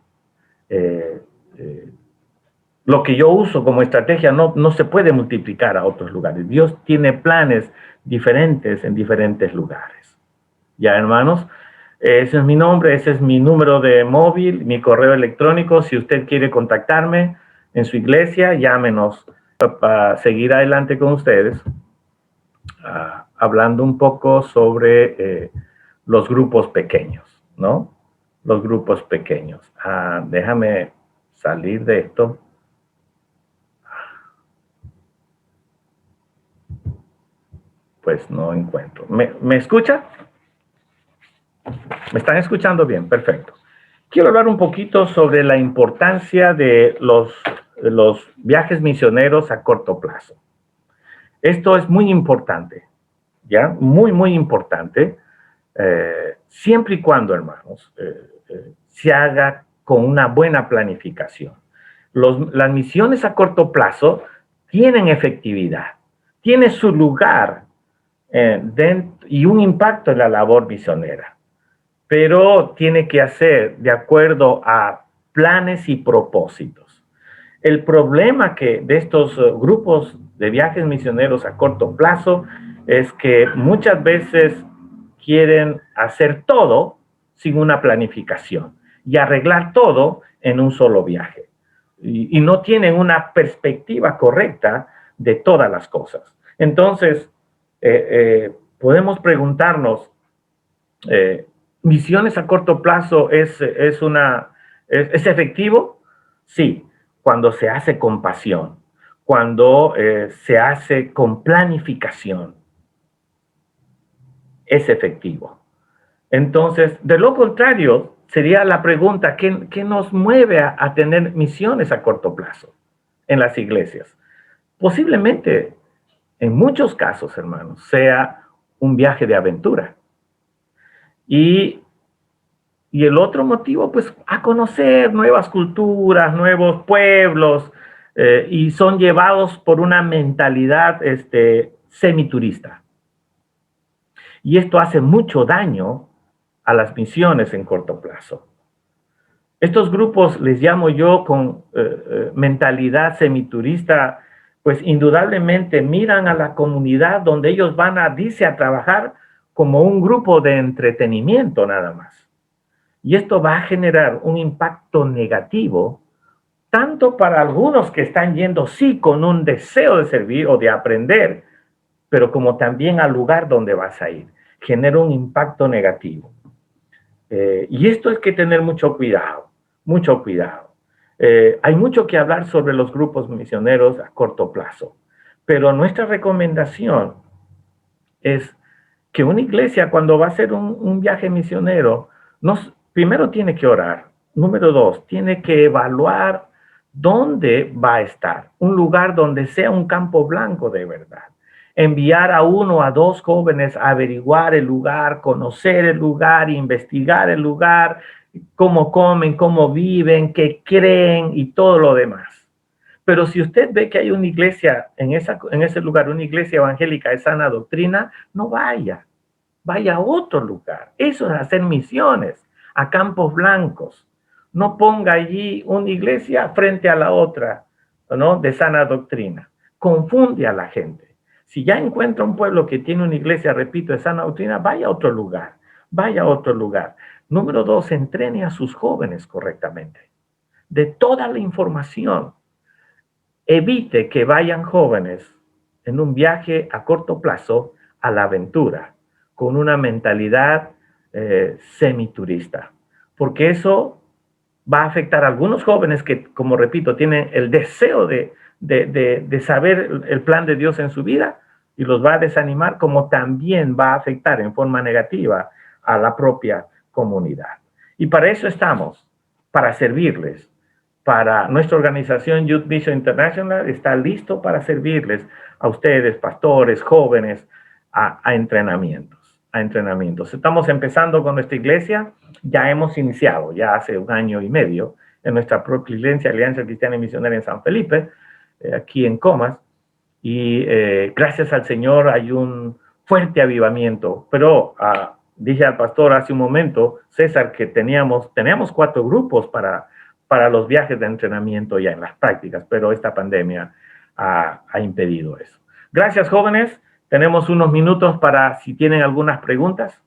Lo que yo uso como estrategia no se puede multiplicar a otros lugares. Dios tiene planes diferentes en diferentes lugares. Ya, hermanos, ese es mi nombre, ese es mi número de móvil, mi correo electrónico. Si usted quiere contactarme en su iglesia, llámenos para seguir adelante con ustedes, hablando un poco sobre los grupos pequeños, ¿no? Los grupos pequeños. Déjame salir de esto. Pues no encuentro. ¿Me escucha? ¿Me están escuchando bien? Perfecto. Quiero hablar un poquito sobre la importancia de los viajes misioneros a corto plazo. Esto es muy importante, ¿ya? Muy, muy importante. Siempre y cuando, hermanos, se haga con una buena planificación. Las misiones a corto plazo tienen efectividad, tienen su lugar y un impacto en la labor misionera, pero tiene que hacer de acuerdo a planes y propósitos. El problema de estos grupos de viajes misioneros a corto plazo es que muchas veces quieren hacer todo sin una planificación y arreglar todo en un solo viaje. Y no tienen una perspectiva correcta de todas las cosas. Entonces, podemos preguntarnos, ¿misiones a corto plazo es efectivo? Sí, cuando se hace con pasión, cuando se hace con planificación, es efectivo. Entonces, de lo contrario, sería la pregunta, ¿qué nos mueve a tener misiones a corto plazo en las iglesias? Posiblemente, en muchos casos, hermanos, sea un viaje de aventura. Y el otro motivo, pues, a conocer nuevas culturas, nuevos pueblos, y son llevados por una mentalidad semiturista. Y esto hace mucho daño a las misiones en corto plazo. Estos grupos, les llamo yo, con mentalidad semiturista, pues indudablemente miran a la comunidad donde ellos van a trabajar como un grupo de entretenimiento nada más. Y esto va a generar un impacto negativo, tanto para algunos que están yendo, sí, con un deseo de servir o de aprender, pero como también al lugar donde vas a ir. Genera un impacto negativo. Y esto hay que tener mucho cuidado, mucho cuidado. Hay mucho que hablar sobre los grupos misioneros a corto plazo, pero nuestra recomendación es que una iglesia, cuando va a hacer un viaje misionero, primero tiene que orar. Número 2, tiene que evaluar dónde va a estar. Un lugar donde sea un campo blanco de verdad. enviar a uno o a dos jóvenes a averiguar el lugar, conocer el lugar, investigar el lugar, cómo comen, cómo viven, qué creen y todo lo demás. Pero si usted ve que hay una iglesia en ese lugar, una iglesia evangélica de sana doctrina, no vaya. Vaya a otro lugar. Eso es hacer misiones a campos blancos. No ponga allí una iglesia frente a la otra, ¿no? De sana doctrina. Confunde a la gente. Si ya encuentra un pueblo que tiene una iglesia, repito, de sana doctrina, vaya a otro lugar. Vaya a otro lugar. Número 2, entrene a sus jóvenes correctamente. De toda la información, evite que vayan jóvenes en un viaje a corto plazo a la aventura, con una mentalidad semiturista, porque eso va a afectar a algunos jóvenes que, como repito, tienen el deseo de saber el plan de Dios en su vida y los va a desanimar, como también va a afectar en forma negativa a la propia comunidad. Y para eso estamos, para servirles. Para nuestra organización Youth Vision International está listo para servirles a ustedes, pastores, jóvenes, a entrenamientos. Estamos empezando con nuestra iglesia, ya hemos iniciado, ya hace 1 año y medio, en nuestra propia iglesia, Alianza Cristiana y Misionera en San Felipe, aquí en Comas, y gracias al Señor hay un fuerte avivamiento, pero dije al pastor hace un momento, César, que teníamos 4 grupos para los viajes de entrenamiento ya en las prácticas, pero esta pandemia ha impedido eso. Gracias, jóvenes. Tenemos unos minutos para si tienen algunas preguntas.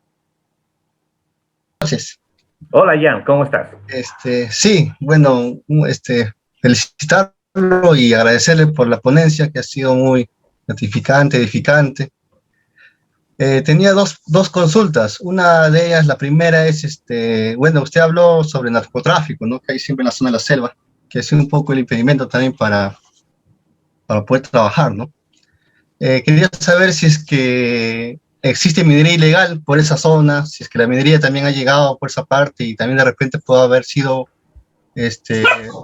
Gracias. Hola, Jan, ¿cómo estás? Sí, bueno, felicitarlo y agradecerle por la ponencia que ha sido muy gratificante, edificante. Tenía dos consultas. Una de ellas, la primera es, bueno, usted habló sobre narcotráfico, ¿no? Que hay siempre en la zona de la selva, que es un poco el impedimento también para poder trabajar, ¿no? Quería saber si es que existe minería ilegal por esa zona, si es que la minería también ha llegado por esa parte y también de repente puede haber sido,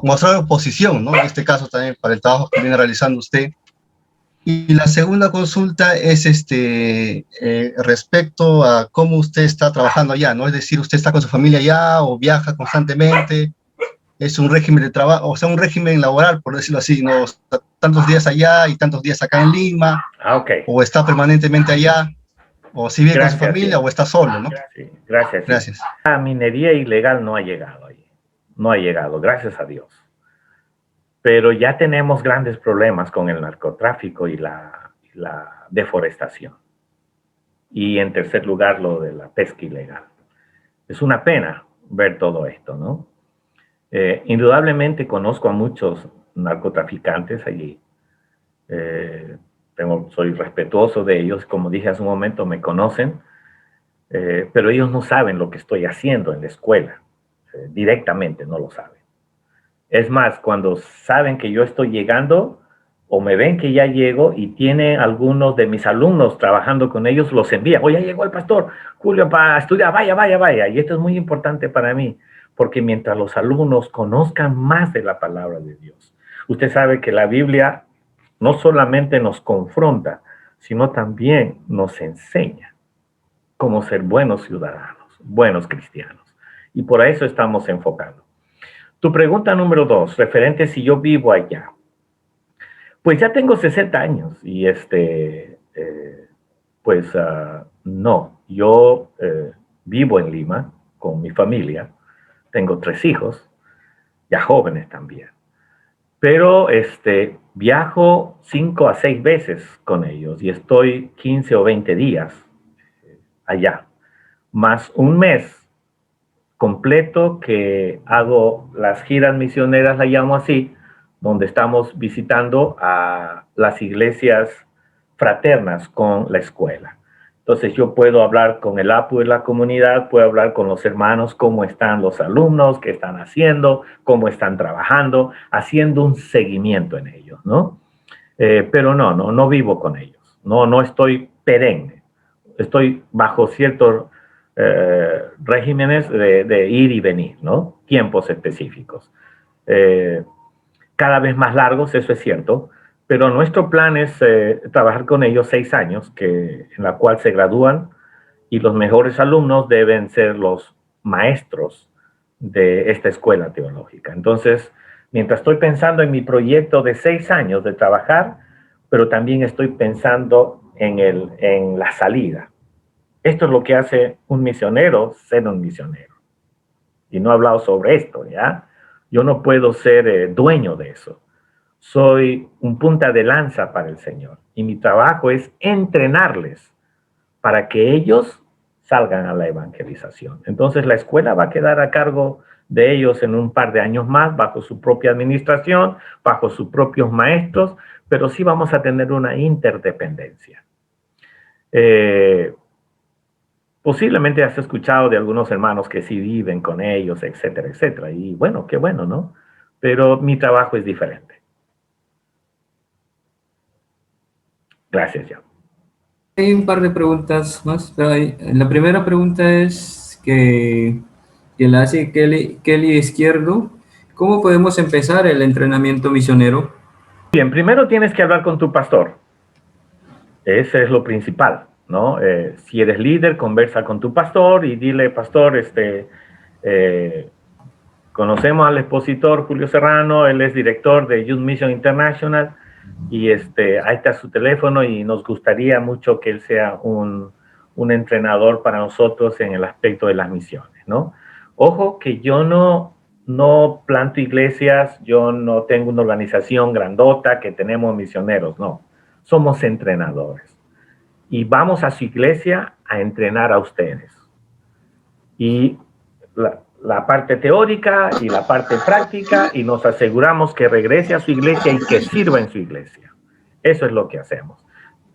mostrar oposición, ¿no? En este caso también para el trabajo que viene realizando usted. Y la segunda consulta es respecto a cómo usted está trabajando allá, ¿no? Es decir, ¿usted está con su familia allá o viaja constantemente? ¿Es un régimen de trabajo, o sea, un régimen laboral, por decirlo así, ¿no? Tantos días allá y tantos días acá en Lima? Okay. ¿O está permanentemente allá? ¿O si vive con su familia o está solo, ¿no? Sí. Gracias. La minería ilegal no ha llegado ahí. No ha llegado, gracias a Dios. Pero ya tenemos grandes problemas con el narcotráfico y la deforestación. Y en tercer lugar, lo de la pesca ilegal. Es una pena ver todo esto, ¿no? Indudablemente conozco a muchos narcotraficantes allí. Soy respetuoso de ellos, como dije hace un momento, me conocen, pero ellos no saben lo que estoy haciendo en la escuela. Directamente no lo saben. Es más, cuando saben que yo estoy llegando o me ven que ya llego y tienen algunos de mis alumnos trabajando con ellos, los envían. Oye, ya llegó el pastor Julio para estudiar, vaya. Y esto es muy importante para mí, porque mientras los alumnos conozcan más de la palabra de Dios, usted sabe que la Biblia no solamente nos confronta, sino también nos enseña cómo ser buenos ciudadanos, buenos cristianos. Y por eso estamos enfocando. Tu pregunta número 2, referente si yo vivo allá. Pues ya tengo 60 años y no, yo vivo en Lima con mi familia, tengo 3 hijos, ya jóvenes también, pero viajo 5 a 6 veces con ellos y estoy 15 o 20 días allá, más un mes completo que hago las giras misioneras, la llamo así, donde estamos visitando a las iglesias fraternas con la escuela. Entonces yo puedo hablar con el APU de la comunidad, puedo hablar con los hermanos, cómo están los alumnos, qué están haciendo, cómo están trabajando, haciendo un seguimiento en ellos, ¿no? Pero no vivo con ellos, no estoy perenne, estoy bajo ciertos regímenes de ir y venir, ¿no? Tiempos específicos. Cada vez más largos, eso es cierto, pero nuestro plan es trabajar con ellos 6 años, en la cual se gradúan y los mejores alumnos deben ser los maestros de esta escuela teológica. Entonces, mientras estoy pensando en mi proyecto de 6 años de trabajar, pero también estoy pensando en la salida. Esto es lo que hace un misionero, ser un misionero. Y no he hablado sobre esto, ¿ya? Yo no puedo ser dueño de eso. Soy un punta de lanza para el Señor. Y mi trabajo es entrenarles para que ellos salgan a la evangelización. Entonces la escuela va a quedar a cargo de ellos en un par de años más, bajo su propia administración, bajo sus propios maestros, pero sí vamos a tener una interdependencia. Posiblemente has escuchado de algunos hermanos que sí viven con ellos, etcétera, etcétera. Y bueno, qué bueno, ¿no? Pero mi trabajo es diferente. Gracias, Jan. Hay un par de preguntas más. La primera pregunta es que la hace Kelly Izquierdo. ¿Cómo podemos empezar el entrenamiento misionero? Bien, primero tienes que hablar con tu pastor. Ese es lo principal, ¿no? Si eres líder, conversa con tu pastor y dile, pastor, conocemos al expositor Julio Serrano, él es director de Youth Mission International y ahí está su teléfono y nos gustaría mucho que él sea un entrenador para nosotros en el aspecto de las misiones, ¿no? Ojo que yo no planto iglesias, yo no tengo una organización grandota que tenemos misioneros, no. Somos entrenadores. Y vamos a su iglesia a entrenar a ustedes. Y la parte teórica y la parte práctica, y nos aseguramos que regrese a su iglesia y que sirva en su iglesia. Eso es lo que hacemos.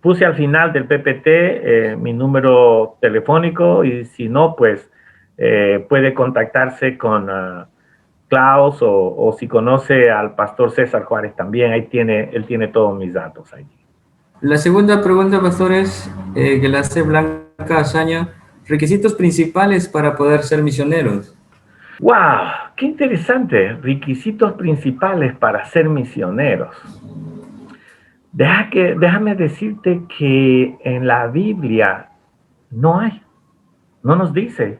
Puse al final del PPT mi número telefónico y si no, pues puede contactarse con Klaus o si conoce al pastor César Juárez también, él tiene todos mis datos allí. La segunda pregunta, pastor, es que la hace Blanca Azaña. Requisitos principales para poder ser misioneros. ¡Wow! ¡Qué interesante! Requisitos principales para ser misioneros. Déjame decirte que en la Biblia no nos dice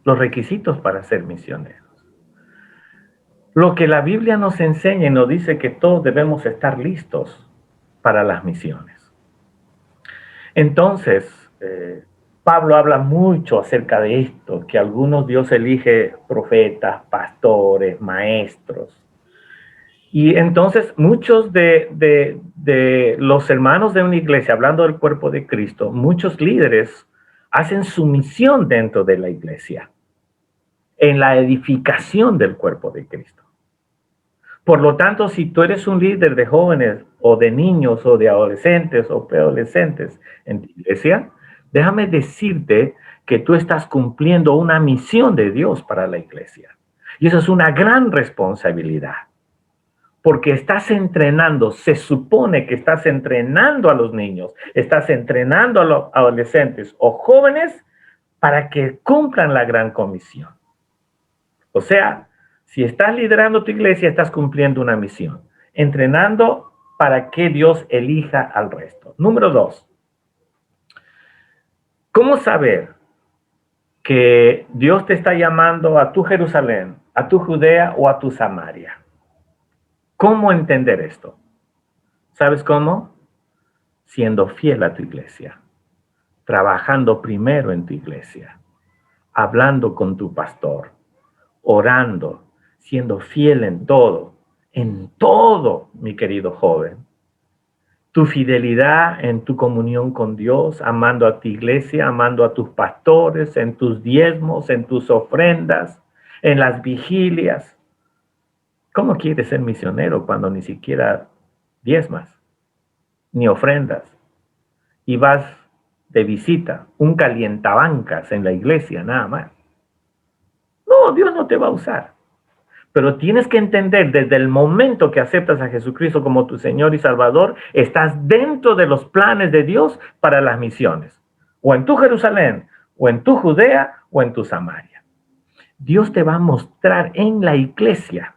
los requisitos para ser misioneros. Lo que la Biblia nos enseña y nos dice que todos debemos estar listos para las misiones. Entonces, Pablo habla mucho acerca de esto, que algunos Dios elige profetas, pastores, maestros. Y entonces muchos de los hermanos de una iglesia, hablando del cuerpo de Cristo, muchos líderes hacen su misión dentro de la iglesia, en la edificación del cuerpo de Cristo. Por lo tanto, si tú eres un líder de jóvenes o de niños o de adolescentes o preadolescentes en tu iglesia, déjame decirte que tú estás cumpliendo una misión de Dios para la iglesia. Y eso es una gran responsabilidad. Porque estás entrenando, se supone que estás entrenando a los niños, estás entrenando a los adolescentes o jóvenes para que cumplan la gran comisión. O sea, si estás liderando tu iglesia, estás cumpliendo una misión, entrenando para que Dios elija al resto. Número 2, ¿cómo saber que Dios te está llamando a tu Jerusalén, a tu Judea o a tu Samaria? ¿Cómo entender esto? ¿Sabes cómo? Siendo fiel a tu iglesia, trabajando primero en tu iglesia, hablando con tu pastor, orando, siendo fiel en todo, mi querido joven. Tu fidelidad en tu comunión con Dios, amando a tu iglesia, amando a tus pastores, en tus diezmos, en tus ofrendas, en las vigilias. ¿Cómo quieres ser misionero cuando ni siquiera diezmas, ni ofrendas? Y vas de visita, un calientabancas en la iglesia, nada más. No, Dios no te va a usar. Pero tienes que entender, desde el momento que aceptas a Jesucristo como tu Señor y Salvador, estás dentro de los planes de Dios para las misiones. O en tu Jerusalén, o en tu Judea, o en tu Samaria. Dios te va a mostrar en la iglesia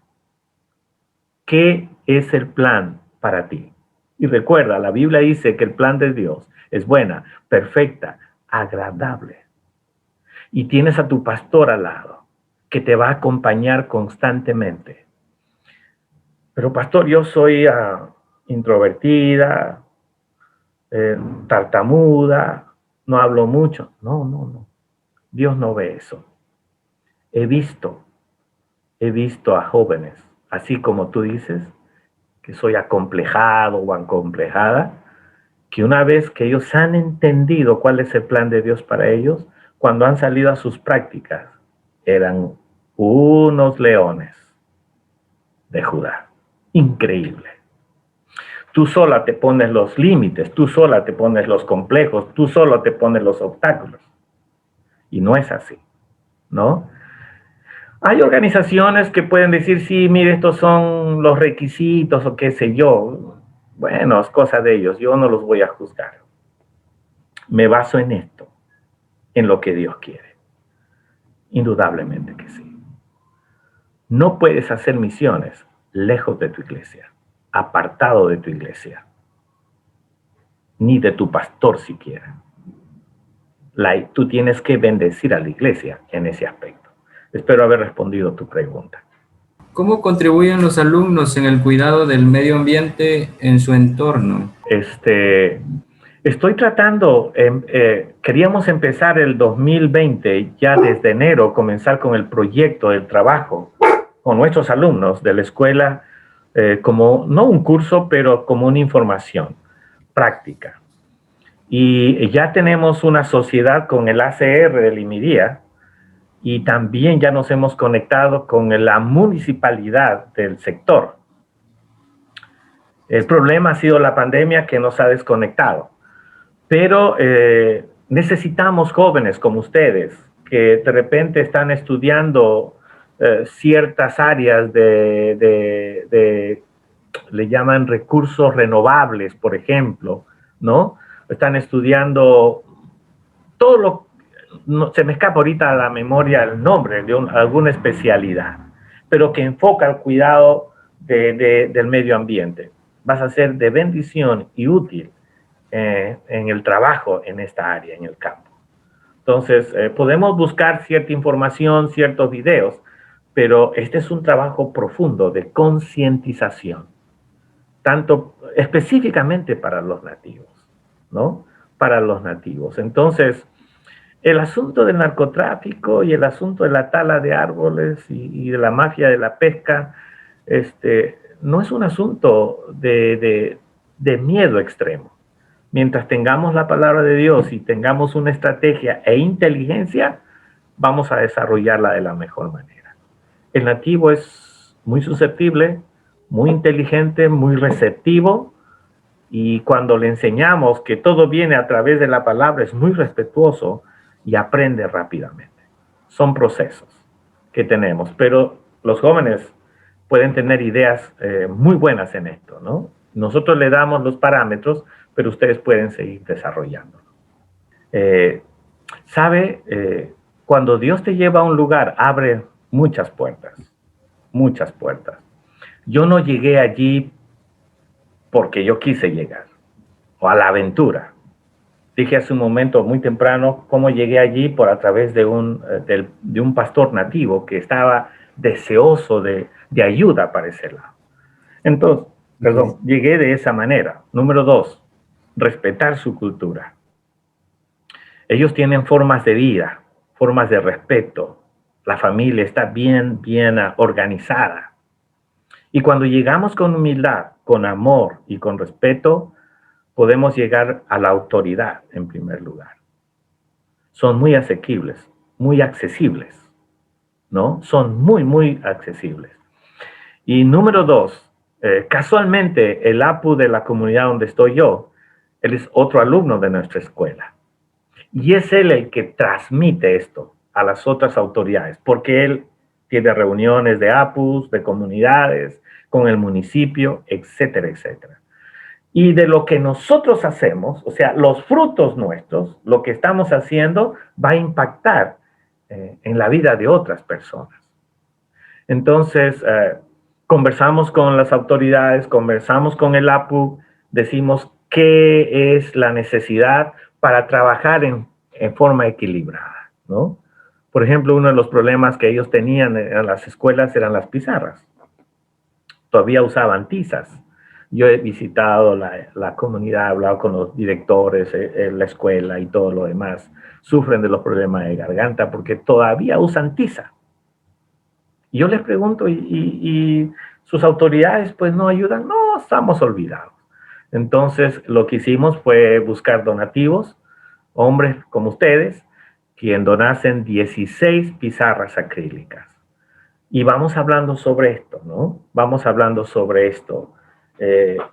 qué es el plan para ti. Y recuerda, la Biblia dice que el plan de Dios es buena, perfecta, agradable. Y tienes a tu pastor al lado, que te va a acompañar constantemente. Pero pastor, yo soy introvertida, tartamuda, no hablo mucho. No. Dios no ve eso. He visto a jóvenes, así como tú dices, que soy acomplejado o acomplejada, que una vez que ellos han entendido cuál es el plan de Dios para ellos, cuando han salido a sus prácticas, eran unos leones de Judá. Increíble. Tú sola te pones los límites, tú sola te pones los complejos, tú solo te pones los obstáculos. Y no es así, ¿no? Hay organizaciones que pueden decir, sí, mire, estos son los requisitos o qué sé yo. Bueno, es cosa de ellos, yo no los voy a juzgar. Me baso en esto, en lo que Dios quiere. Indudablemente que sí. No puedes hacer misiones lejos de tu iglesia, apartado de tu iglesia, ni de tu pastor siquiera. Tú tienes que bendecir a la iglesia en ese aspecto. Espero haber respondido tu pregunta. ¿Cómo contribuyen los alumnos en el cuidado del medio ambiente en su entorno? Estoy tratando, queríamos empezar el 2020, ya desde enero, comenzar con el proyecto del trabajo con nuestros alumnos de la escuela, como no un curso, pero como una información práctica. Y ya tenemos una sociedad con el ACR de Limiría y también ya nos hemos conectado con la municipalidad del sector. El problema ha sido la pandemia que nos ha desconectado. Pero necesitamos jóvenes como ustedes que de repente están estudiando ciertas áreas le llaman recursos renovables, por ejemplo, ¿no? Están estudiando todo se me escapa ahorita a la memoria el nombre de alguna especialidad, pero que enfoca el cuidado del medio ambiente. Vas a ser de bendición y útil en el trabajo en esta área, en el campo. Entonces, podemos buscar cierta información, ciertos videos, pero este es un trabajo profundo de concientización, tanto específicamente para los nativos, ¿no? Para los nativos. Entonces, el asunto del narcotráfico y el asunto de la tala de árboles y de la mafia de la pesca, no es un asunto de miedo extremo. Mientras tengamos la palabra de Dios y tengamos una estrategia e inteligencia, vamos a desarrollarla de la mejor manera. El nativo es muy susceptible, muy inteligente, muy receptivo, y cuando le enseñamos que todo viene a través de la palabra, es muy respetuoso y aprende rápidamente. Son procesos que tenemos, pero los jóvenes pueden tener ideas muy buenas en esto, ¿no? Nosotros le damos los parámetros, pero ustedes pueden seguir desarrollándolo. Cuando Dios te lleva a un lugar, abre muchas puertas, muchas puertas. Yo no llegué allí porque yo quise llegar, o a la aventura. Dije hace un momento muy temprano cómo llegué allí a través de un pastor nativo que estaba deseoso de ayuda para ese lado. Entonces, llegué de esa manera. Número 2, respetar su cultura. Ellos tienen formas de vida, formas de respeto. La familia está bien organizada. Y cuando llegamos con humildad, con amor y con respeto, podemos llegar a la autoridad en primer lugar. Son muy asequibles, muy accesibles, ¿no? Son muy accesibles. Y número 2, casualmente el APU de la comunidad donde estoy yo, él es otro alumno de nuestra escuela. Y es él el que transmite esto a las otras autoridades, porque él tiene reuniones de APUs, de comunidades, con el municipio, etcétera, etcétera. Y de lo que nosotros hacemos, o sea, los frutos nuestros, lo que estamos haciendo va a impactar en la vida de otras personas. Entonces, conversamos con las autoridades, conversamos con el APU decimos qué es la necesidad para trabajar en forma equilibrada, ¿no? Por ejemplo, uno de los problemas que ellos tenían en las escuelas eran las pizarras. Todavía usaban tizas. Yo he visitado la comunidad, he hablado con los directores en la escuela y todo lo demás. Sufren de los problemas de garganta porque todavía usan tiza. Y yo les pregunto, ¿y sus autoridades pues no ayudan? No, estamos olvidados. Entonces, lo que hicimos fue buscar donativos, hombres como ustedes, quien donasen 16 pizarras acrílicas. Y vamos hablando sobre esto, ¿no? Vamos hablando sobre esto.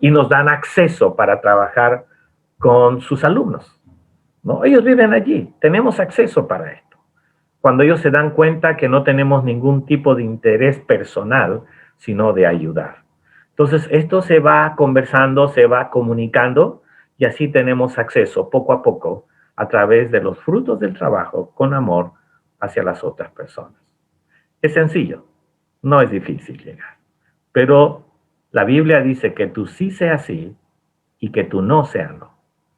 Y nos dan acceso para trabajar con sus alumnos, ¿no? Ellos viven allí, tenemos acceso para esto. Cuando ellos se dan cuenta que no tenemos ningún tipo de interés personal, sino de ayudar. Entonces, esto se va conversando, se va comunicando, y así tenemos acceso poco a poco a través de los frutos del trabajo con amor hacia las otras personas. Es sencillo, no es difícil llegar. Pero la Biblia dice que tú sí seas sí y que tú no seas no.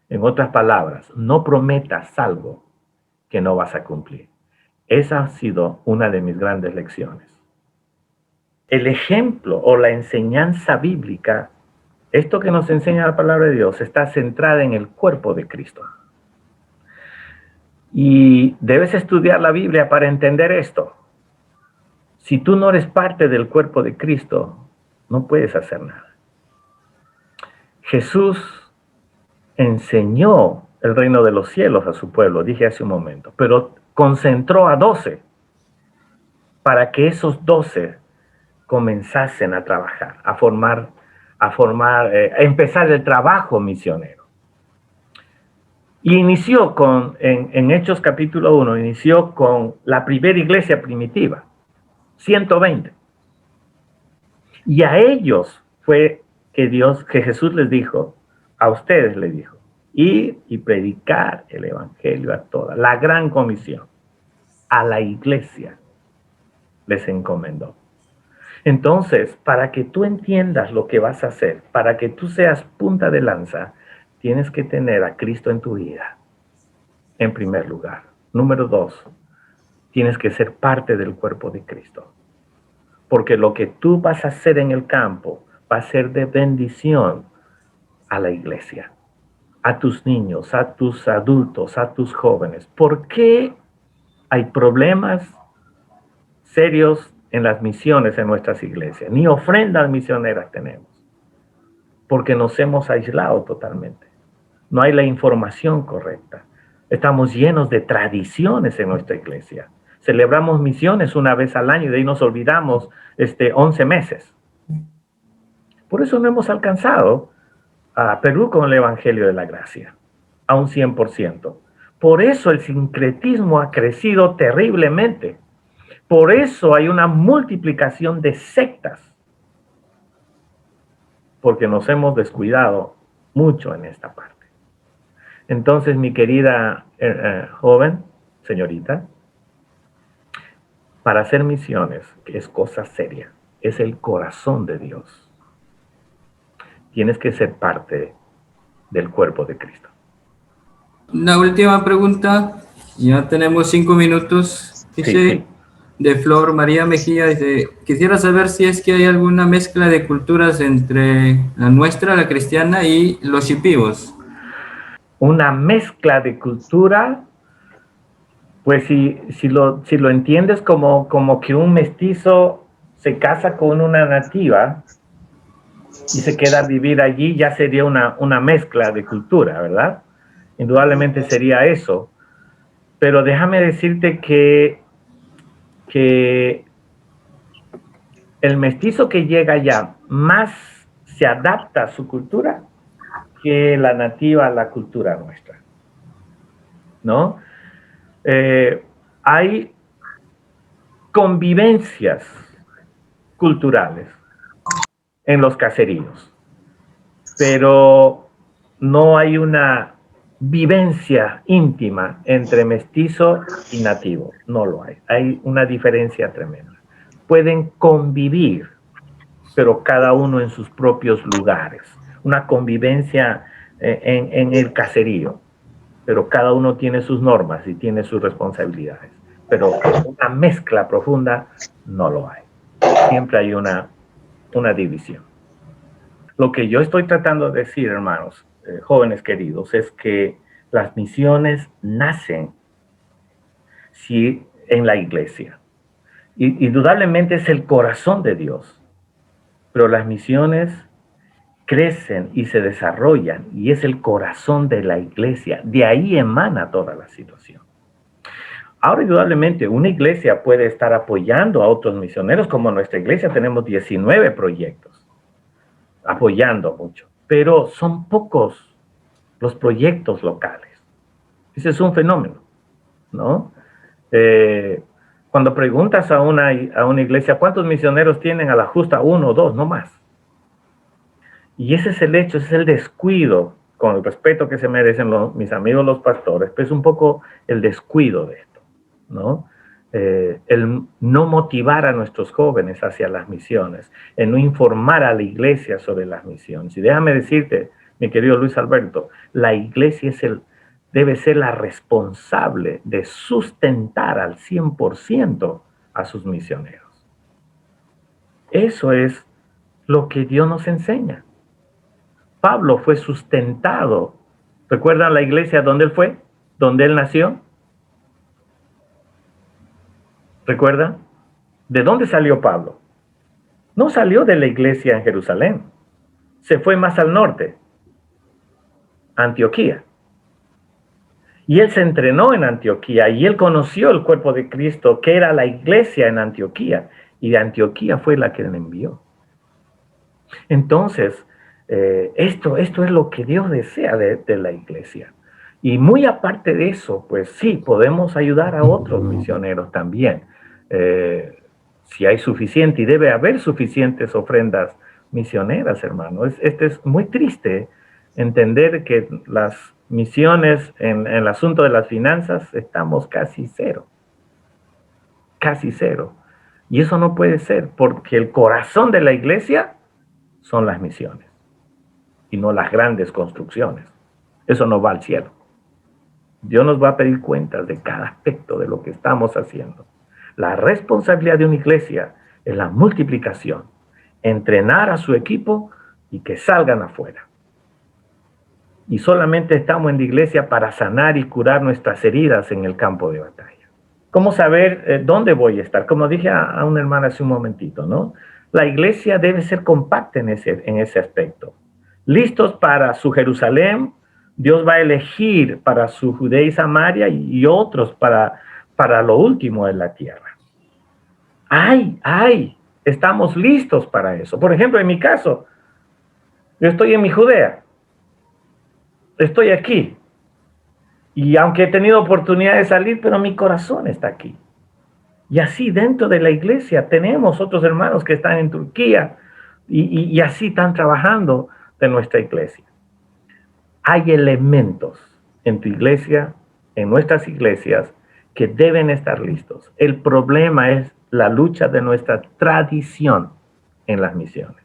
En otras palabras, no prometas algo que no vas a cumplir. Esa ha sido una de mis grandes lecciones. El ejemplo o la enseñanza bíblica, esto que nos enseña la palabra de Dios, está centrada en el cuerpo de Cristo. Y debes estudiar la Biblia para entender esto. Si tú no eres parte del cuerpo de Cristo, no puedes hacer nada. Jesús enseñó el reino de los cielos a su pueblo, dije hace un momento, pero concentró a 12 para que esos 12 comenzasen a trabajar, a empezar el trabajo misionero. Y inició en Hechos capítulo 1, inició con la primera iglesia primitiva, 120. Y a ellos fue que Jesús les dijo, a ustedes les dijo, ir y predicar el evangelio a toda, la gran comisión, a la iglesia les encomendó. Entonces, para que tú entiendas lo que vas a hacer, para que tú seas punta de lanza, tienes que tener a Cristo en tu vida, en primer lugar. Número 2, tienes que ser parte del cuerpo de Cristo. Porque lo que tú vas a hacer en el campo va a ser de bendición a la iglesia, a tus niños, a tus adultos, a tus jóvenes. ¿Por qué hay problemas serios en las misiones en nuestras iglesias? Ni ofrendas misioneras tenemos, porque nos hemos aislado totalmente. No hay la información correcta. Estamos llenos de tradiciones en nuestra iglesia. Celebramos misiones una vez al año y de ahí nos olvidamos 11 meses. Por eso no hemos alcanzado a Perú con el Evangelio de la Gracia, a un 100%. Por eso el sincretismo ha crecido terriblemente. Por eso hay una multiplicación de sectas, porque nos hemos descuidado mucho en esta parte. Entonces, mi querida joven, señorita, para hacer misiones, que es cosa seria, es el corazón de Dios. Tienes que ser parte del cuerpo de Cristo. La última pregunta, ya tenemos 5 minutos, dice Sí. de Flor María Mejía, dice, quisiera saber si es que hay alguna mezcla de culturas entre la nuestra, la cristiana, y los shipibos. Una mezcla de cultura, pues si lo entiendes como que un mestizo se casa con una nativa y se queda a vivir allí, ya sería una mezcla de cultura, ¿verdad? Indudablemente sería eso. Pero déjame decirte que el mestizo que llega allá más se adapta a su cultura que la nativa a la cultura nuestra, ¿no? Hay convivencias culturales en los caseríos, pero no hay una vivencia íntima entre mestizo y nativo, no lo hay. Hay una diferencia tremenda. Pueden convivir, pero cada uno en sus propios lugares. una convivencia en el caserío, pero cada uno tiene sus normas y tiene sus responsabilidades. Pero una mezcla profunda no lo hay. Siempre hay una división. Lo que yo estoy tratando de decir, hermanos, jóvenes queridos, es que las misiones nacen en la iglesia. Indudablemente es el corazón de Dios, pero las misiones crecen y se desarrollan y es el corazón de la iglesia. De ahí emana toda la situación. Ahora, indudablemente, una iglesia puede estar apoyando a otros misioneros, como en nuestra iglesia tenemos 19 proyectos, apoyando mucho, pero son pocos los proyectos locales. Ese es un fenómeno, ¿no? Cuando preguntas a una iglesia, ¿cuántos misioneros tienen? A la justa 1 o 2, no más. Y ese es el hecho, ese es el descuido, con el respeto que se merecen mis amigos los pastores, pero es un poco el descuido de esto, ¿no? El no motivar a nuestros jóvenes hacia las misiones, el no informar a la iglesia sobre las misiones. Y déjame decirte, mi querido Luis Alberto, la iglesia debe ser la responsable de sustentar al 100% a sus misioneros. Eso es lo que Dios nos enseña. Pablo fue sustentado. ¿Recuerdan la iglesia donde él fue? ¿Donde él nació? ¿Recuerdan? ¿De dónde salió Pablo? No salió de la iglesia en Jerusalén. Se fue más al norte, a Antioquía. Y él se entrenó en Antioquía y él conoció el cuerpo de Cristo, que era la iglesia en Antioquía. Y de Antioquía fue la que le envió. Entonces, esto es lo que Dios desea de la iglesia. Y muy aparte de eso, pues sí, podemos ayudar a otros misioneros también. Si hay suficiente, y debe haber suficientes ofrendas misioneras, hermano. Es muy triste entender que las misiones en el asunto de las finanzas estamos casi cero. Casi cero. Y eso no puede ser, porque el corazón de la iglesia son las misiones y no las grandes construcciones. Eso no va al cielo. Dios nos va a pedir cuentas de cada aspecto de lo que estamos haciendo. La responsabilidad de una iglesia es la multiplicación, entrenar a su equipo y que salgan afuera. Y solamente estamos en la iglesia para sanar y curar nuestras heridas en el campo de batalla. ¿Cómo saber dónde voy a estar? Como dije a una hermana hace un momentito, ¿no? La iglesia debe ser compacta en ese aspecto. Listos para su Jerusalén, Dios va a elegir para su Judea y Samaria y otros para lo último de la tierra. Estamos listos para eso. Por ejemplo, en mi caso, yo estoy en mi Judea. Estoy aquí. Y aunque he tenido oportunidad de salir, pero mi corazón está aquí. Y así dentro de la iglesia tenemos otros hermanos que están en Turquía y así están trabajando de nuestra iglesia. Hay elementos en tu iglesia, en nuestras iglesias, que deben estar listos. El problema es la lucha de nuestra tradición en las misiones.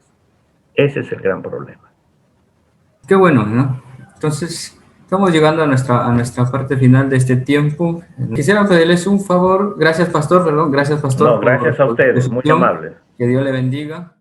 Ese es el gran problema. Qué bueno, ¿no? Entonces, estamos llegando a nuestra parte final de este tiempo. Quisiera pedirles un favor. Gracias, pastor, perdón. Gracias, pastor. No, gracias a ustedes. Muy amables. Que Dios le bendiga.